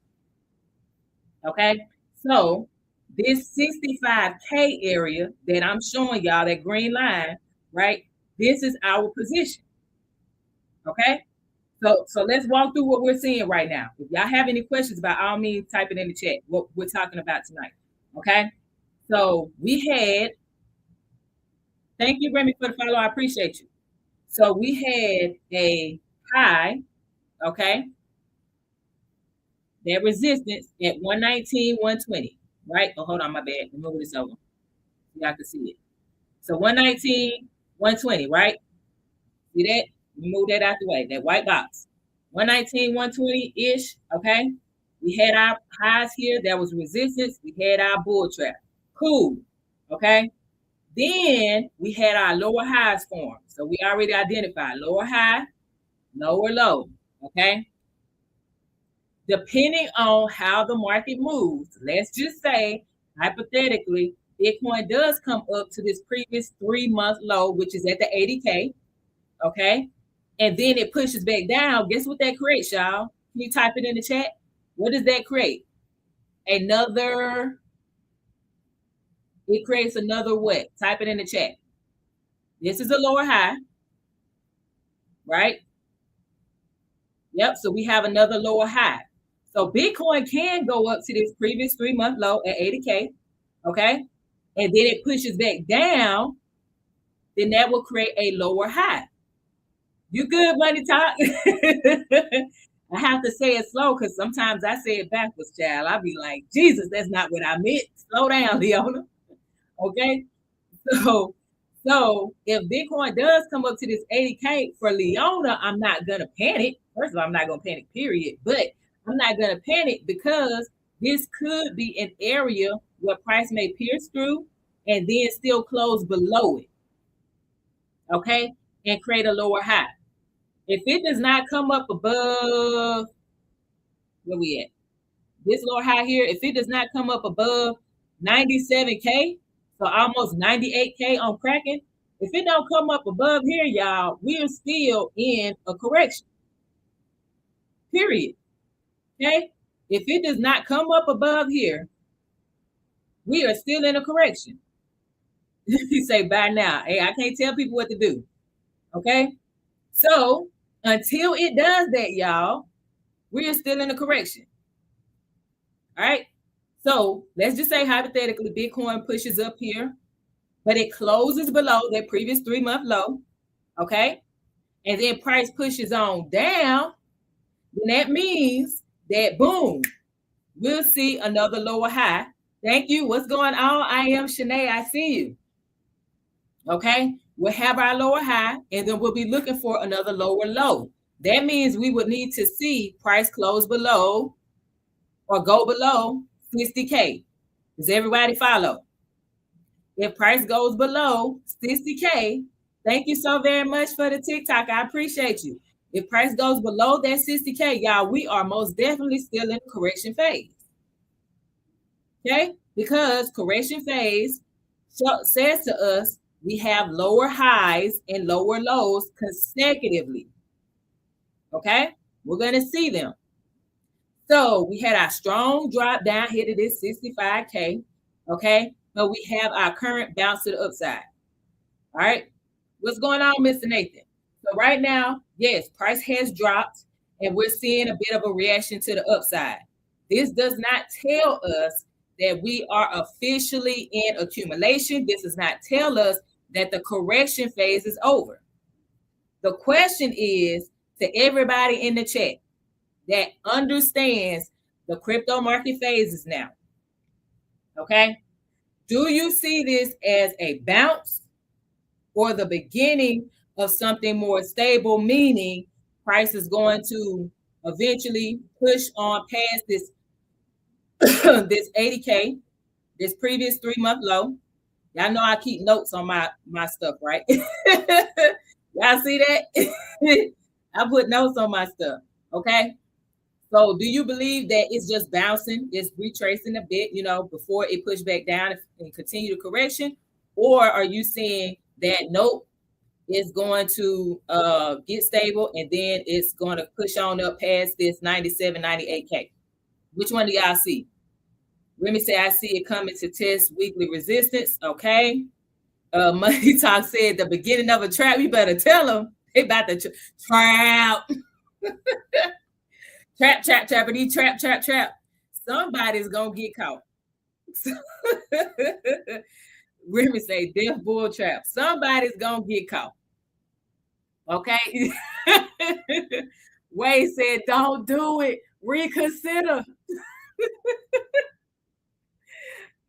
Okay. So this 65K area that I'm showing y'all, that green line, right? This is our position. Okay. So let's walk through what we're seeing right now. If y'all have any questions about all means, type it in the chat. What we're talking about tonight. Okay. So we had, thank you, Remy, for the follow. I appreciate you. So we had a high, okay, that resistance at 119, 120, right? Oh, hold on, my bad. Move this over. Y'all can see it. So 119, 120, right? See that? Move that out the way, that white box. 119, 120-ish, okay? We had our highs here. That was resistance. We had our bull trap. Cool, okay? Then we had our lower highs form. So we already identified lower high, lower low, okay? Depending on how the market moves, let's just say, hypothetically, Bitcoin does come up to this previous 3-month low, which is at the 80K, okay? And then it pushes back down. Guess what that creates, y'all? Can you type it in the chat? What does that create? It creates another what? Type it in the chat. This is a lower high, right? Yep, so we have another lower high. So Bitcoin can go up to this previous 3-month low at 80K, okay? And then it pushes back down, then that will create a lower high. You good, Money Talk? I have to say it slow because sometimes I say it backwards, child. I'll be like, Jesus, that's not what I meant. Slow down, Leona. Okay? So if Bitcoin does come up to this 80K for Leona, I'm not gonna panic. First of all, I'm not gonna panic, period. But I'm not gonna panic because this could be an area where price may pierce through and then still close below it. Okay, and create a lower high. If it does not come up above, where we at? This lower high here, if it does not come up above 97K, so almost 98K on Kraken, if it don't come up above here, y'all, we are still in a correction. Period. Okay? If it does not come up above here, we are still in a correction. You say bye now. Hey, I can't tell people what to do. Okay? So until it does that, y'all, we are still in a correction. All right. So let's just say hypothetically, Bitcoin pushes up here, but it closes below that previous 3-month low. Okay. And then price pushes on down. Then that means that boom, we'll see another lower high. Thank you. What's going on? I am Shanae. I see you. Okay. We'll have our lower high, and then we'll be looking for another lower low. That means we would need to see price close below or go below 60K. Does everybody follow? If price goes below 60K, thank you so very much for the TikTok. I appreciate you. If price goes below that 60K, y'all, we are most definitely still in the correction phase. Okay? Because correction phase says to us we have lower highs and lower lows consecutively. Okay? We're going to see them. So we had our strong drop down here to this 65K. Okay? But we have our current bounce to the upside. All right? What's going on, Mr. Nathan? So right now, yes, price has dropped and we're seeing a bit of a reaction to the upside. This does not tell us that we are officially in accumulation. This does not tell us that the correction phase is over. The question is to everybody in the chat that understands the crypto market phases now. Okay. Do you see this as a bounce or the beginning of something more stable, meaning price is going to eventually push on past this this 80K, this previous 3-month low? Y'all know I keep notes on my stuff, right? Y'all see that? I put notes on my stuff. Okay. So do you believe that it's just bouncing, it's retracing a bit, before it pushed back down and continue the correction? Or are you saying that nope, it's going to get stable and then it's going to push on up past this 97, 98K? Which one do y'all see? Let me say I see it coming to test weekly resistance. Okay. Money Talk said the beginning of a trap. You better tell them they about to trap. Trap. Somebody's gonna get caught. Remy say death bull trap. Somebody's gonna get caught. Okay. Wade said, don't do it. Reconsider.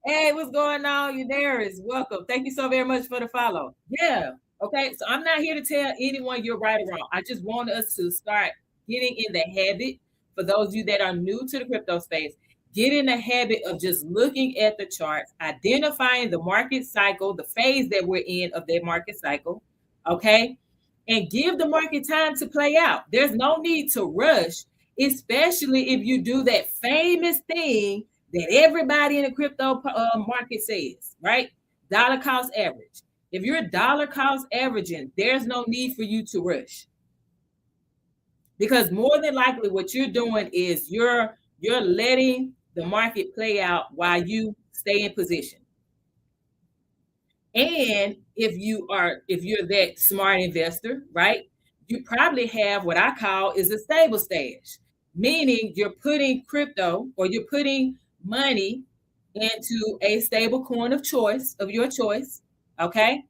Hey, what's going on? You there is welcome. Thank you so very much for the follow. Yeah. Okay. So I'm not here to tell anyone you're right or wrong. I just want us to start getting in the habit. For those of you that are new to the crypto space, get in the habit of just looking at the charts, identifying the market cycle, the phase that we're in of that market cycle. Okay. And give the market time to play out. There's no need to rush, especially if you do that famous thing that everybody in the crypto market says, right? Dollar cost average. If you're dollar cost averaging, there's no need for you to rush. Because more than likely what you're doing is you're letting the market play out while you stay in position. And if you're that smart investor, right, you probably have what I call is a stable stash, meaning you're putting crypto or you're putting money into a stable coin of your choice. Okay.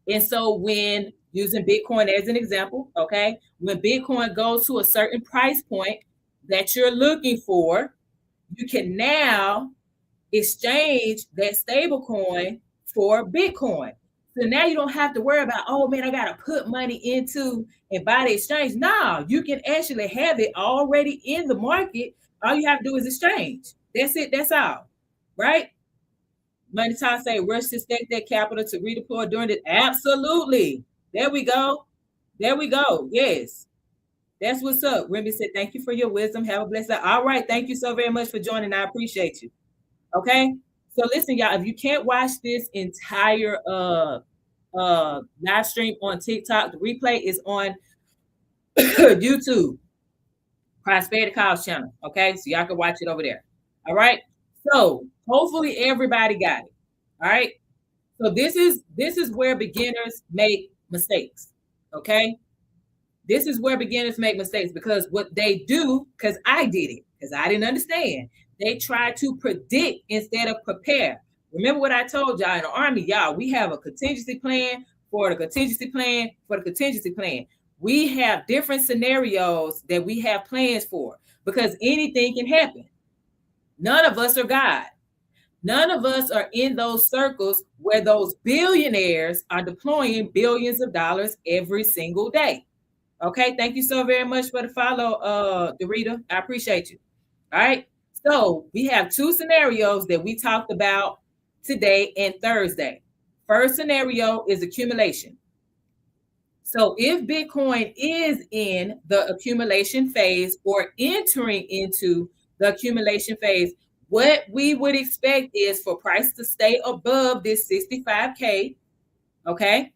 And so when using Bitcoin as an example, okay, when Bitcoin goes to a certain price point that you're looking for, you can now exchange that stable coin for Bitcoin. So now you don't have to worry about, oh man, I got to put money into and buy the exchange. No, you can actually have it already in the market. All you have to do is exchange. That's it. That's all. Right? Money Talk say rush to stake that capital to redeploy during it. Absolutely. There we go. There we go. Yes. That's what's up. Remy said, thank you for your wisdom. Have a blessed day. All right. Thank you so very much for joining. I appreciate you. Okay. So listen, y'all, if you can't watch this entire live stream on TikTok, the replay is on YouTube, Prosperity Calls channel. Okay. So y'all can watch it over there. All right. So hopefully everybody got it. All right. So this is where beginners make mistakes. Okay. This is where beginners make mistakes because what they do, because I did it, because I didn't understand. They try to predict instead of prepare. Remember what I told y'all in the Army, y'all, we have a contingency plan for the contingency plan for the contingency plan. We have different scenarios that we have plans for because anything can happen. None of us are God. None of us are in those circles where those billionaires are deploying billions of dollars every single day. Okay, thank you so very much for the follow, Dorita. I appreciate you. All right. So we have two scenarios that we talked about today and Thursday. First scenario is accumulation. So if Bitcoin is in the accumulation phase or entering into the accumulation phase, what we would expect is for price to stay above this 65K. Okay.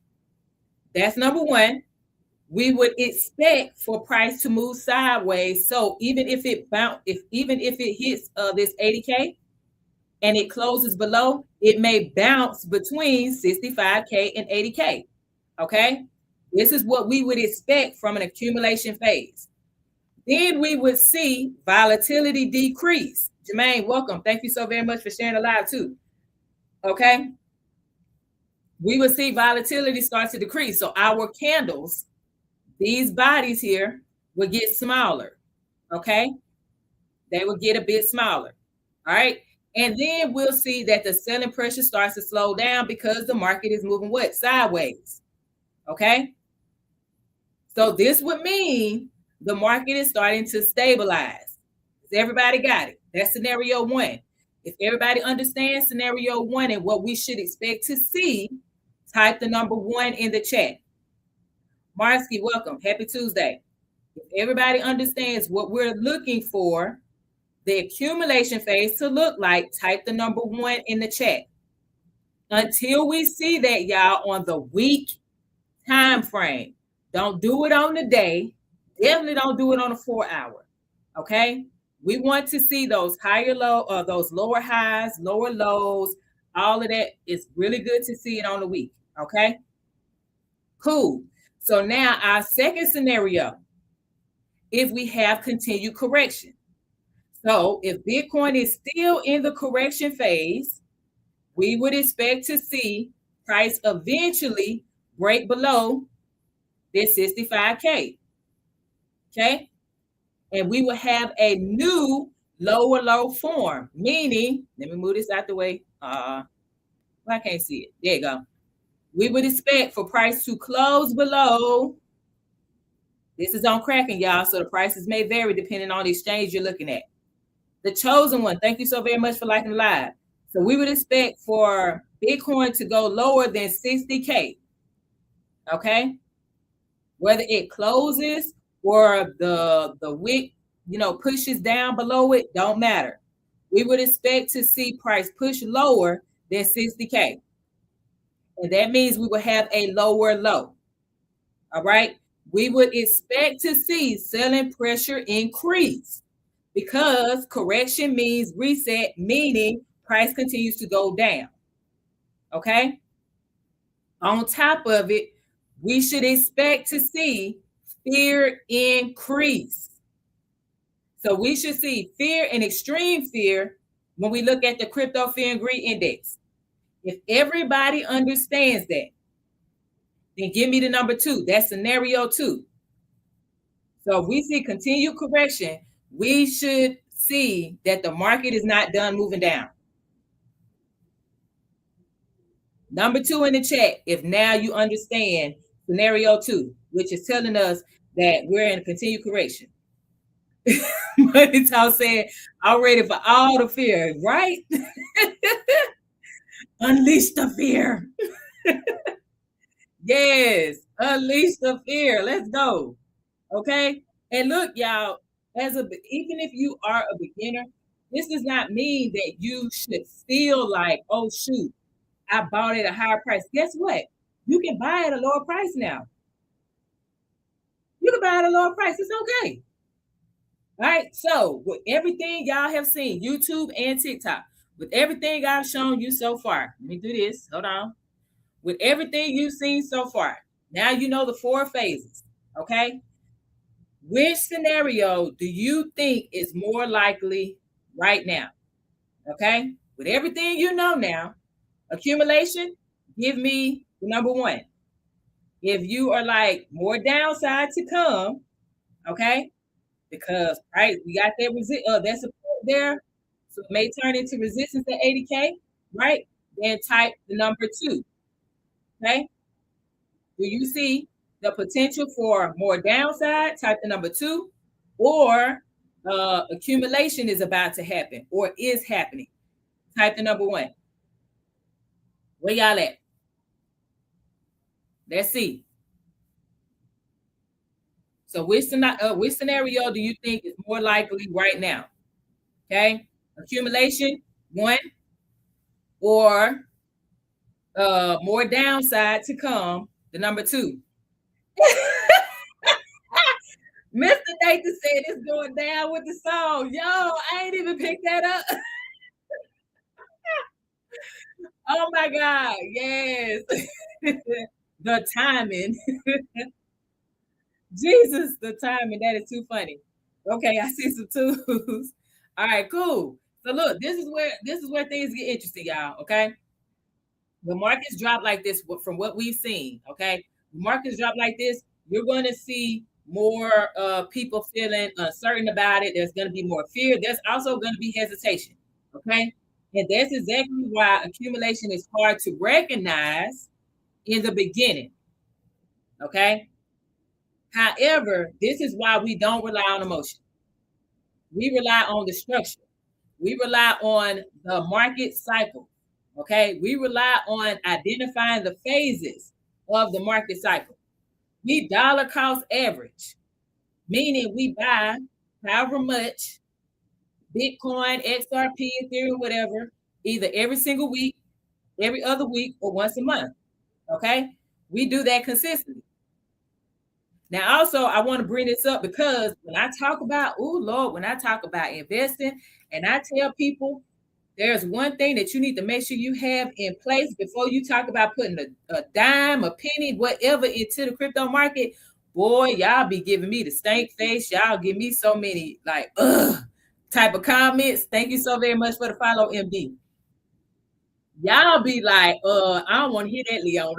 That's number one. We would expect for price to move sideways. So even if it hits this 80K and it closes below, it may bounce between 65K and 80K. Okay. This is what we would expect from an accumulation phase. Then we would see volatility decrease. Jermaine, welcome. Thank you so very much for sharing the live too. Okay. We would see volatility start to decrease. So our candles these bodies here will get smaller. Okay. They will get a bit smaller. All right. And then we'll see that the selling pressure starts to slow down because the market is moving what? Sideways. Okay. So this would mean the market is starting to stabilize. Everybody got it? That's scenario one. If everybody understands scenario one and what we should expect to see, type the number one in the chat. Marsky, welcome. Happy Tuesday. If everybody understands what we're looking for, the accumulation phase to look like, type the number one in the chat. Until we see that, y'all, on the week time frame. Don't do it on the day. Definitely don't do it on a 4 hour. Okay. We want to see those higher low or those lower highs, lower lows. All of that is really good to see it on the week. Okay. Cool. So now our second scenario, if we have continued correction. So if Bitcoin is still in the correction phase, we would expect to see price eventually break below this 65K. Okay. And we will have a new lower low form, meaning, let me move this out the way. I can't see it. There you go. We would expect for price to close below. This is on Kraken, y'all. So the prices may vary depending on the exchange you're looking at. The chosen one, thank you so very much for liking the live. So we would expect for Bitcoin to go lower than 60K. Okay. Whether it closes or the wick, pushes down below it, don't matter. We would expect to see price push lower than 60K. And that means we will have a lower low. All right. We would expect to see selling pressure increase because correction means reset, meaning price continues to go down. Okay. On top of it, we should expect to see fear increase. So we should see fear and extreme fear when we look at the crypto fear and greed index. If everybody understands that, then give me the number two. That's scenario two. So if we see continued correction, we should see that the market is not done moving down. Number two in the chat, if now you understand scenario two, which is telling us that we're in a continued correction. Money Talk said, I'm ready for all the fear, right? Unleash the fear. Yes, unleash the fear. Let's go. Okay. And look, y'all, even if you are a beginner, this does not mean that you should feel like, oh shoot, I bought it at a higher price. Guess what? You can buy at a lower price now. You can buy at a lower price. It's okay. All right. So with everything y'all have seen, YouTube and TikTok, with everything I've shown you so far, let me do this. Hold on. With everything you've seen so far, now you know the 4 phases. Okay. Which scenario do you think is more likely right now? Okay. With everything you know now, accumulation, give me the number one. If you are like more downside to come, okay, because right, we got that support there, so it may turn into resistance at 80K, right? Then type the number two. Okay. Do you see the potential for more downside? Type the number two, or accumulation is about to happen or is happening. Type the number one. Where y'all at? Let's see. So which scenario do you think is more likely right now? Okay, accumulation, one, or more downside to come, the number two. Mr. Nathan said it's going down with the song. Yo, I ain't even picked that up. Oh my God, yes. The timing. Jesus, the timing. That is too funny. Okay, I see some twos. All right, cool. So look, this is where things get interesting, y'all. Okay. The markets drop like this from what we've seen. Okay. The markets drop like this. You're going to see more people feeling uncertain about it. There's going to be more fear. There's also going to be hesitation. Okay. And that's exactly why accumulation is hard to recognize in the beginning. Okay. However, this is why we don't rely on emotion. We rely on the structure. We rely on the market cycle. Okay. We rely on identifying the phases of the market cycle. We dollar cost average, meaning we buy however much Bitcoin, XRP, Ethereum, whatever, either every single week, every other week, or once a month. Okay. We do that consistently. Now, also, I want to bring this up because when I talk about, oh Lord, when I talk about investing, and I tell people there's one thing that you need to make sure you have in place before you talk about putting a dime, a penny, whatever into the crypto market. Boy, y'all be giving me the stank face. Y'all give me so many like type of comments. Thank you so very much for the follow, MD. Y'all be like, I don't want to hear that, Leona.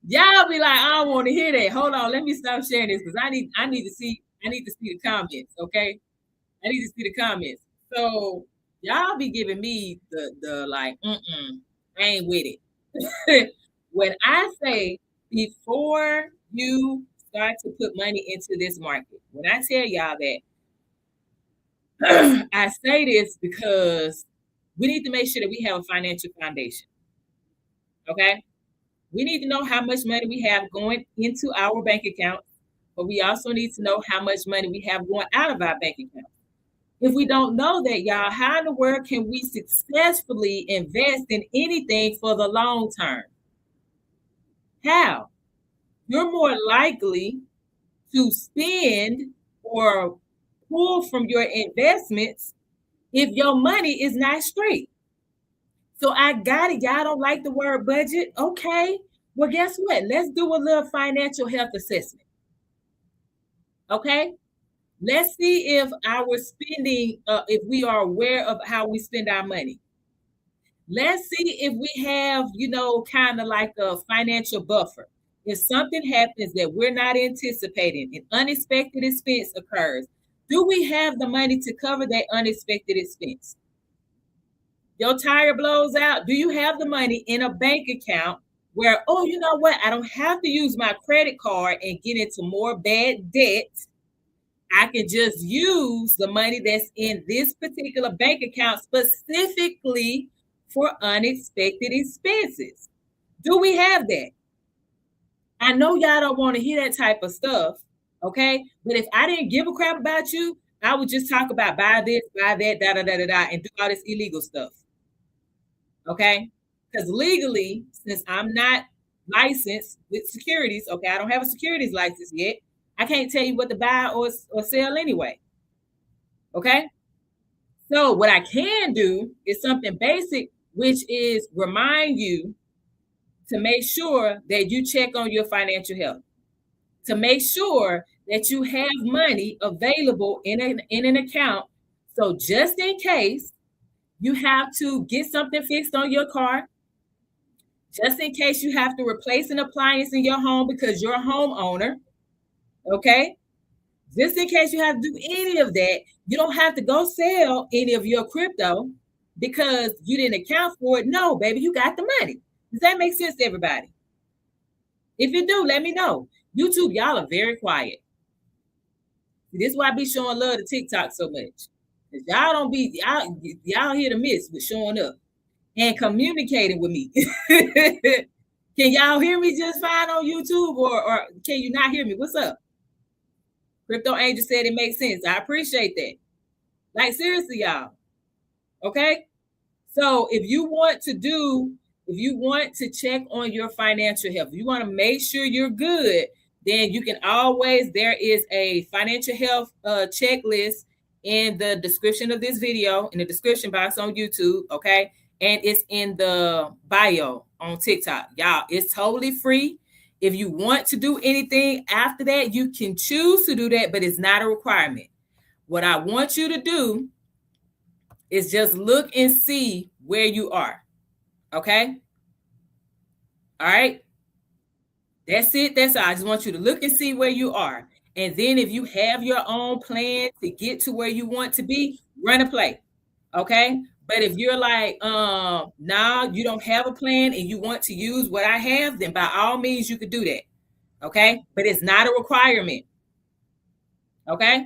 Y'all be like, I don't want to hear that. Hold on, let me stop sharing this because I need to see the comments. Okay, I need to see the comments. So y'all be giving me the like, I ain't with it. When I say before you start to put money into this market, when I tell y'all that, I say this because we need to make sure that we have a financial foundation. Okay. We need to know how much money we have going into our bank account, but we also need to know how much money we have going out of our bank account. If we don't know that, y'all, how in the world can we successfully invest in anything for the long term? How? You're more likely to spend or pull from your investments if your money is not straight. So I got it. Y'all don't like the word budget? Okay. Well, guess what? Let's do a little financial health assessment. Okay. Let's see if our spending, if we are aware of how we spend our money. Let's see if we have, kind of like a financial buffer. If something happens that we're not anticipating, an unexpected expense occurs, do we have the money to cover that unexpected expense? Your tire blows out. Do you have the money in a bank account where, oh, you know what? I don't have to use my credit card and get into more bad debt. I can just use the money that's in this particular bank account specifically for unexpected expenses. Do we have that? I know y'all don't want to hear that type of stuff, okay? But if I didn't give a crap about you, I would just talk about buy this, buy that, da da da da da, and do all this illegal stuff, okay? Because legally, since I'm not licensed with securities, okay, I don't have a securities license yet. I can't tell you what to buy or sell anyway, okay? So what I can do is something basic, which is remind you to make sure that you check on your financial health, to make sure that you have money available in an account. So just in case you have to get something fixed on your car, just in case you have to replace an appliance in your home because you're a homeowner, okay? Just in case you have to do any of that, you don't have to go sell any of your crypto because you didn't account for it. No, baby, you got the money. Does that make sense to everybody? If you do, let me know. YouTube, y'all are very quiet. This is why I be showing love to TikTok so much. Because y'all don't be, y'all hit a miss with showing up and communicating with me. Can y'all hear me just fine on YouTube or can you not hear me? What's up? Crypto Angel said it makes sense. I appreciate that. Like, seriously, y'all. Okay? So if you want to check on your financial health, you want to make sure you're good, then you can always, there is a financial health checklist in the description of this video, in the description box on YouTube, okay? And it's in the bio on TikTok. Y'all, it's totally free. If you want to do anything after that, you can choose to do that, but it's not a requirement. What I want you to do is just look and see where you are. Okay? All right? That's it. That's all. I just want you to look and see where you are. And then if you have your own plan to get to where you want to be, run a play. Okay. But if you're like, nah, you don't have a plan and you want to use what I have, then by all means you could do that. Okay. But it's not a requirement. Okay.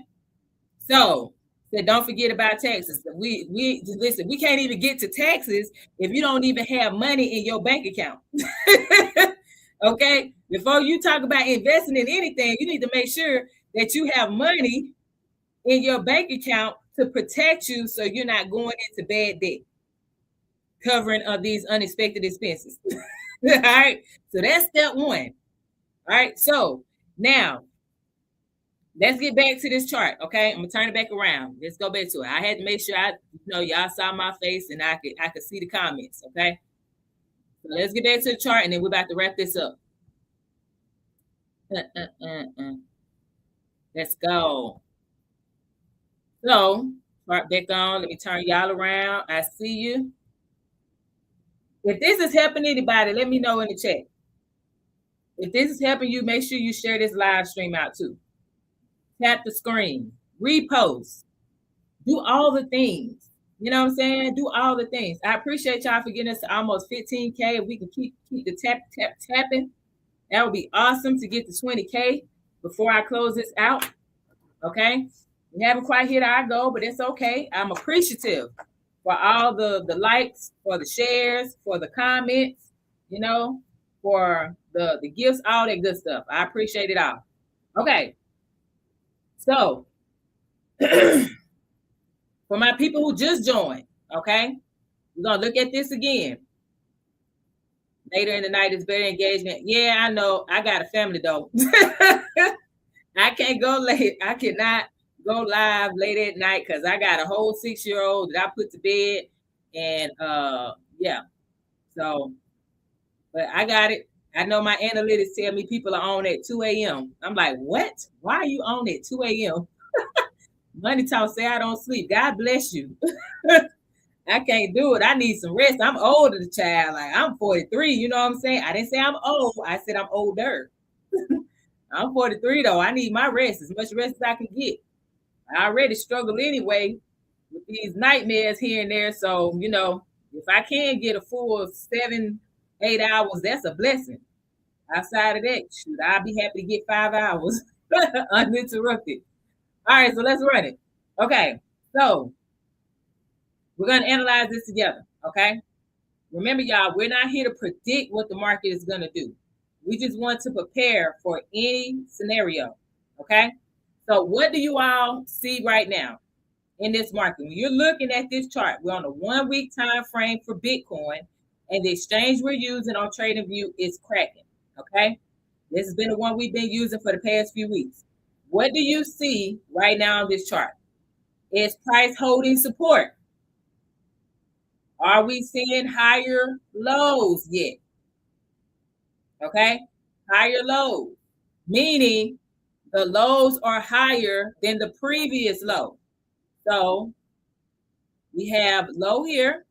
So don't forget about taxes. We listen, we can't even get to taxes if you don't even have money in your bank account. Okay. Before you talk about investing in anything, you need to make sure that you have money in your bank account to protect you so you're not going into bad debt, covering of these unexpected expenses. All right. So that's step one. All right. So now let's get back to this chart. Okay. I'm gonna turn it back around. Let's go back to it. I had to make sure y'all saw my face and I could see the comments. Okay. So let's get back to the chart and then we're about to wrap this up. Let's go. So, start back on. Let me turn y'all around. I see you. If this is helping anybody, let me know in the chat. If this is helping you, make sure you share this live stream out too. Tap the screen, repost, do all the things. You know what I'm saying? Do all the things. I appreciate y'all for getting us to almost 15K. If we can keep the tapping, that would be awesome to get to 20K before I close this out. Okay. We haven't quite hit our goal, but it's okay. I'm appreciative for all the likes, for the shares, for the comments, for the gifts, all that good stuff. I appreciate it all. Okay. So for my people who just joined, okay, we're going to look at this again. Later in the night is better engagement. Yeah, I know. I got a family though. I can't go late. I cannot go live late at night because I got a whole 6-year-old that I put to bed. And yeah. So, but I got it. I know my analytics tell me people are on at 2 a.m. I'm like, what? Why are you on at 2 a.m.? Money Talk say I don't sleep. God bless you. I can't do it. I need some rest. I'm older than child. Like I'm 43. You know what I'm saying? I didn't say I'm old. I said I'm older. I'm 43 though. I need my rest, as much rest as I can get. I already struggle anyway with these nightmares here and there. So, if I can get a full 7-8 hours, that's a blessing. Outside of that, shoot, I'll be happy to get 5 hours uninterrupted. All right, so let's run it. Okay, so we're going to analyze this together, okay? Remember, y'all, we're not here to predict what the market is going to do. We just want to prepare for any scenario, okay? So what do you all see right now in this market? When you're looking at this chart, we're on a 1-week time frame for Bitcoin, and the exchange we're using on TradingView is Kraken, okay? This has been the one we've been using for the past few weeks. What do you see right now on this chart? Is price holding support? Are we seeing higher lows yet? Okay, higher lows, meaning the lows are higher than the previous low. So we have low here.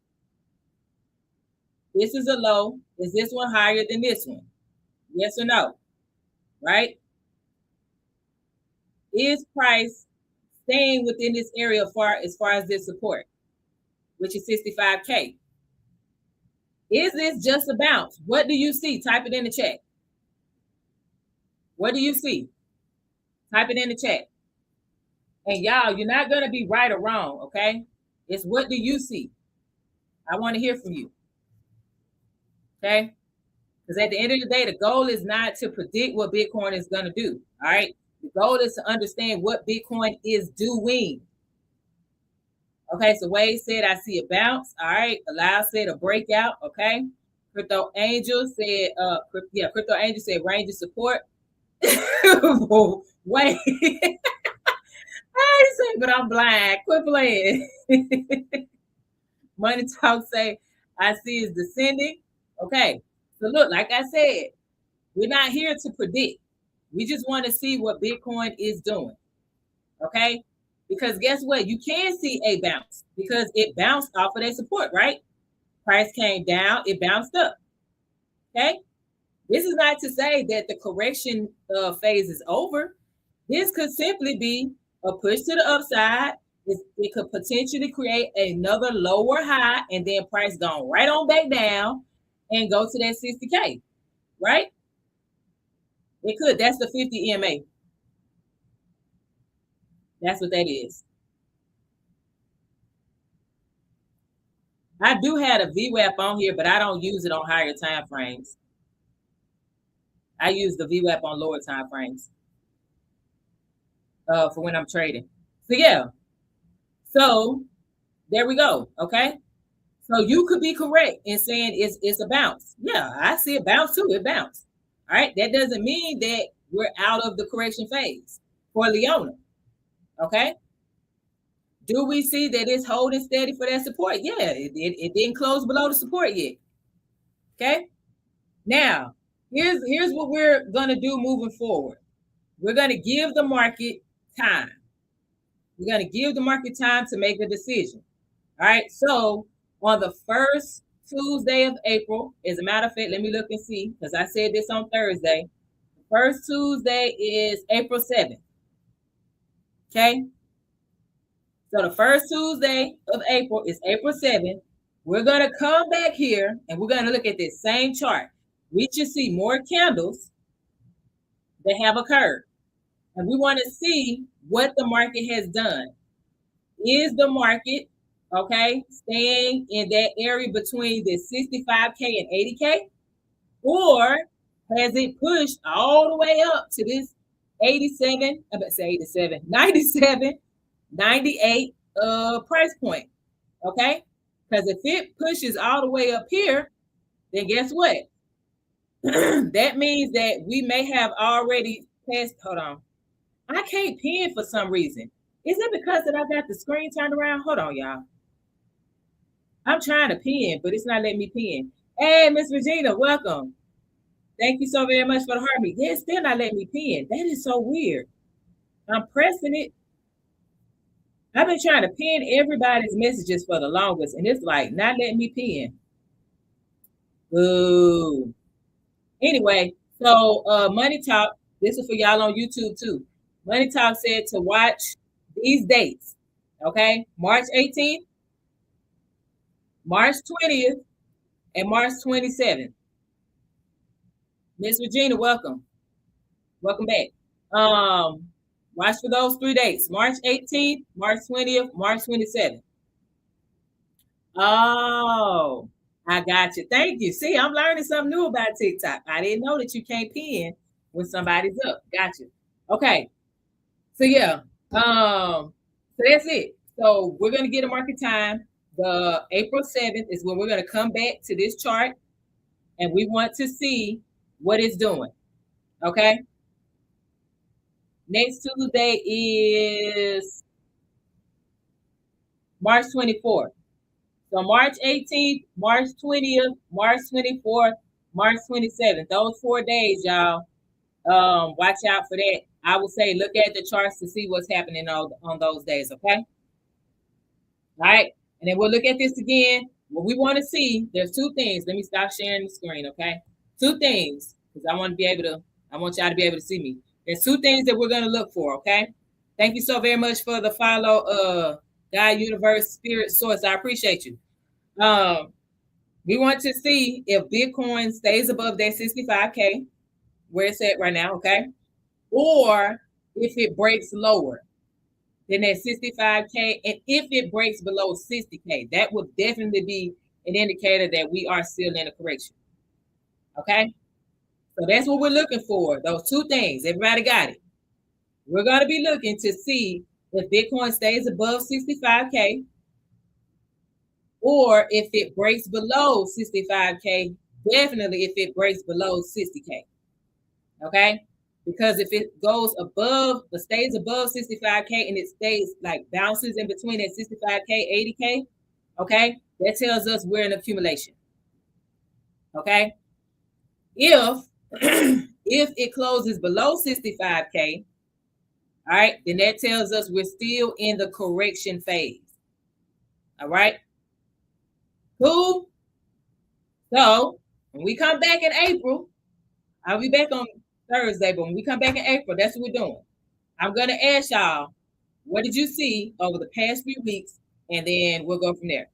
This is a low. Is this one higher than this one? Yes or no? Right? Is price staying within this area as far as this support, which is 65K? Is this just a bounce? What do you see? Type it in the chat. What do you see? Type it in the chat. And y'all, you're not going to be right or wrong, okay? It's what do you see? I want to hear from you. Okay? Because at the end of the day, the goal is not to predict what Bitcoin is going to do, all right? The goal is to understand what Bitcoin is doing. Okay, so Wade said, I see a bounce. All right, Allow said a breakout. Okay, Crypto Angel said, Crypto Angel said range of support. Wait, I said, but I'm blind. Quit playing. Money Talk say, I see is descending. Okay, so look, like I said, we're not here to predict. We just want to see what Bitcoin is doing. Okay. Because guess what? You can see a bounce because it bounced off of that support, right? Price came down, it bounced up. Okay. This is not to say that the correction phase is over. This could simply be a push to the upside. It could potentially create another lower high and then price gone right on back down and go to that 60K, right? It could. That's the 50 EMA. That's what that is. I do have a VWAP on here, but I don't use it on higher time frames. I use the VWAP on lower time frames for when I'm trading. So yeah. So there we go. Okay. So you could be correct in saying it's a bounce. Yeah, I see a bounce too. It bounced. All right. That doesn't mean that we're out of the correction phase for Leona. Okay. Do we see that it's holding steady for that support? Yeah, it didn't close below the support yet. Okay. Now, here's what we're gonna do moving forward. We're gonna give the market time. We're gonna give the market time to make a decision. All right. So on the first Tuesday of April, as a matter of fact, let me look and see because I said this on Thursday. First Tuesday is April 7th. Okay. So the first Tuesday of April is April 7th. We're going to come back here and we're going to look at this same chart. We should see more candles that have occurred. And we want to see what the market has done. Is the market, okay, staying in that area between the 65K and 80K? Or has it pushed all the way up to this 87, I'm about to say 87, 97, 98 price point? Okay? Because if it pushes all the way up here, then guess what? That means that we may have already passed. Hold on. I can't pin for some reason. Is it because that I got the screen turned around? Hold on, y'all. I'm trying to pin, but it's not letting me pin. Hey, Miss Regina, welcome. Thank you so very much for the heartbeat. Yeah, it's still not letting me pin. That is so weird. I'm pressing it. I've been trying to pin everybody's messages for the longest, and it's like not letting me pin. Ooh. Anyway, so Money Talk, this is for y'all on YouTube too. Money Talk said to watch these dates. Okay, March 18th, March 20th, and March 27th. Miss Regina, welcome. Welcome back. Watch for those 3 dates: March 18th, March 20th, March 27th. Oh, I got you. Thank you. See, I'm learning something new about TikTok. I didn't know that you can't pin when somebody's up. Got you. Okay. So yeah. So that's it. So we're gonna get a market time. The April 7th is when we're gonna come back to this chart and we want to see what it's doing. Okay. Next Tuesday is March 24th. So March 18th, March 20th, March 24th, March 27th. Those 4 days, y'all. Watch out for that. I would say look at the charts to see what's happening on those days, okay? All right. And then we'll look at this again. What we want to see, there's 2 things. Let me stop sharing the screen, okay? 2 things, because I want y'all to be able to see me. There's 2 things that we're going to look for, okay? Thank you so very much for the follow, God, Universe, Spirit, Source. I appreciate you. We want to see if Bitcoin stays above that 65K, where it's at right now, okay? Or if it breaks lower than that 65K, and if it breaks below 60K, that would definitely be an indicator that we are still in a correction. Okay? So that's what we're looking for, those 2 things. Everybody got it. We're going to be looking to see if Bitcoin stays above 65K, or if it breaks below 65K, definitely if it breaks below 60K. Okay? Because if it goes above, or stays above 65K and it stays like bounces in between that 65K, 80K, okay, that tells us we're in accumulation. Okay? If if it closes below 65K, all right, then that tells us we're still in the correction phase. All right? Cool. So when we come back in April, I'll be back on Thursday, but when we come back in April, that's what we're doing. I'm gonna ask y'all, what did you see over the past few weeks, and then we'll go from there.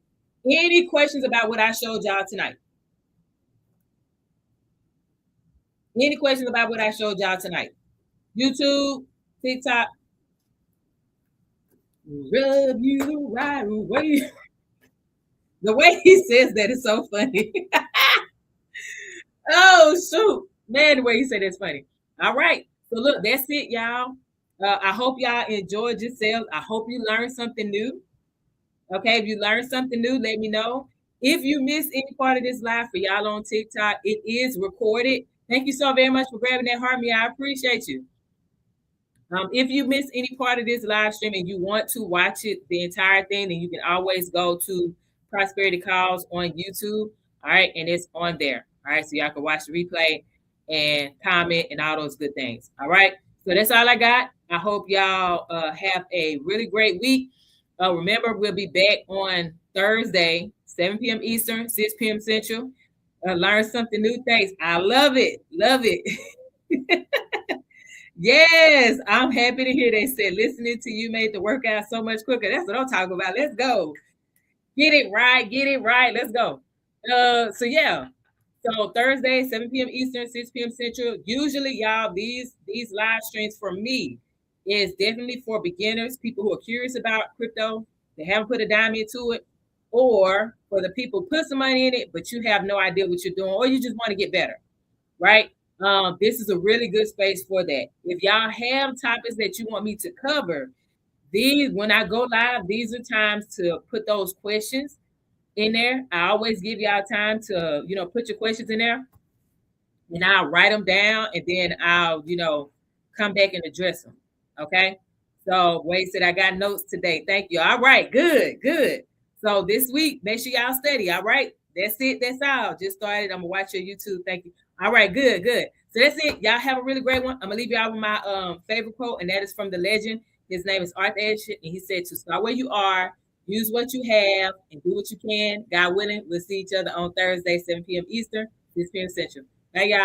Any questions about what I showed y'all tonight? Any questions about what I showed y'all tonight? YouTube, TikTok, rub you the right way. The way he says that is so funny. Oh shoot, man, the way he said that's funny. All right, so look, that's it, y'all. I hope y'all enjoyed yourselves. I hope you learned something new. Okay, if you learned something new, let me know. If you missed any part of this live for y'all on TikTok, it is recorded. Thank you so very much for grabbing that heart, me. I appreciate you. If you miss any part of this live stream and you want to watch it, the entire thing, then you can always go to Prosperity Calls on YouTube. All right, and it's on there. All right, so y'all can watch the replay and comment and all those good things. All right, so that's all I got. I hope y'all have a really great week. Remember, we'll be back on Thursday, 7 p.m. Eastern, 6 p.m. Central. Learn something new. Thanks. I love it. Love it. Yes, I'm happy to hear they said listening to you made the workout so much quicker. That's what I'm talking about. Let's go. Get it right. Get it right. Let's go. So yeah. So Thursday, 7 p.m. Eastern, 6 p.m. Central. Usually, y'all, these live streams for me is definitely for beginners, people who are curious about crypto, they haven't put a dime into it, or for the people put some money in it, but you have no idea what you're doing, or you just want to get better, right? This is a really good space for that. If y'all have topics that you want me to cover, these when I go live, these are times to put those questions in there. I always give y'all time to, put your questions in there, and I'll write them down, and then I'll, come back and address them. Okay. So Wade said I got notes today. Thank you. All right, good, good. So this week, make sure y'all study. All right. That's it. That's all. Just started. I'm gonna watch your YouTube. Thank you. All right, good, good. So that's it. Y'all have a really great one. I'm gonna leave y'all with my favorite quote, and that is from the legend. His name is Arthur Ashe, and he said to start where you are, use what you have, and do what you can. God willing, we'll see each other on Thursday, 7 p.m. Eastern, 6 p.m. Central. Bye, y'all.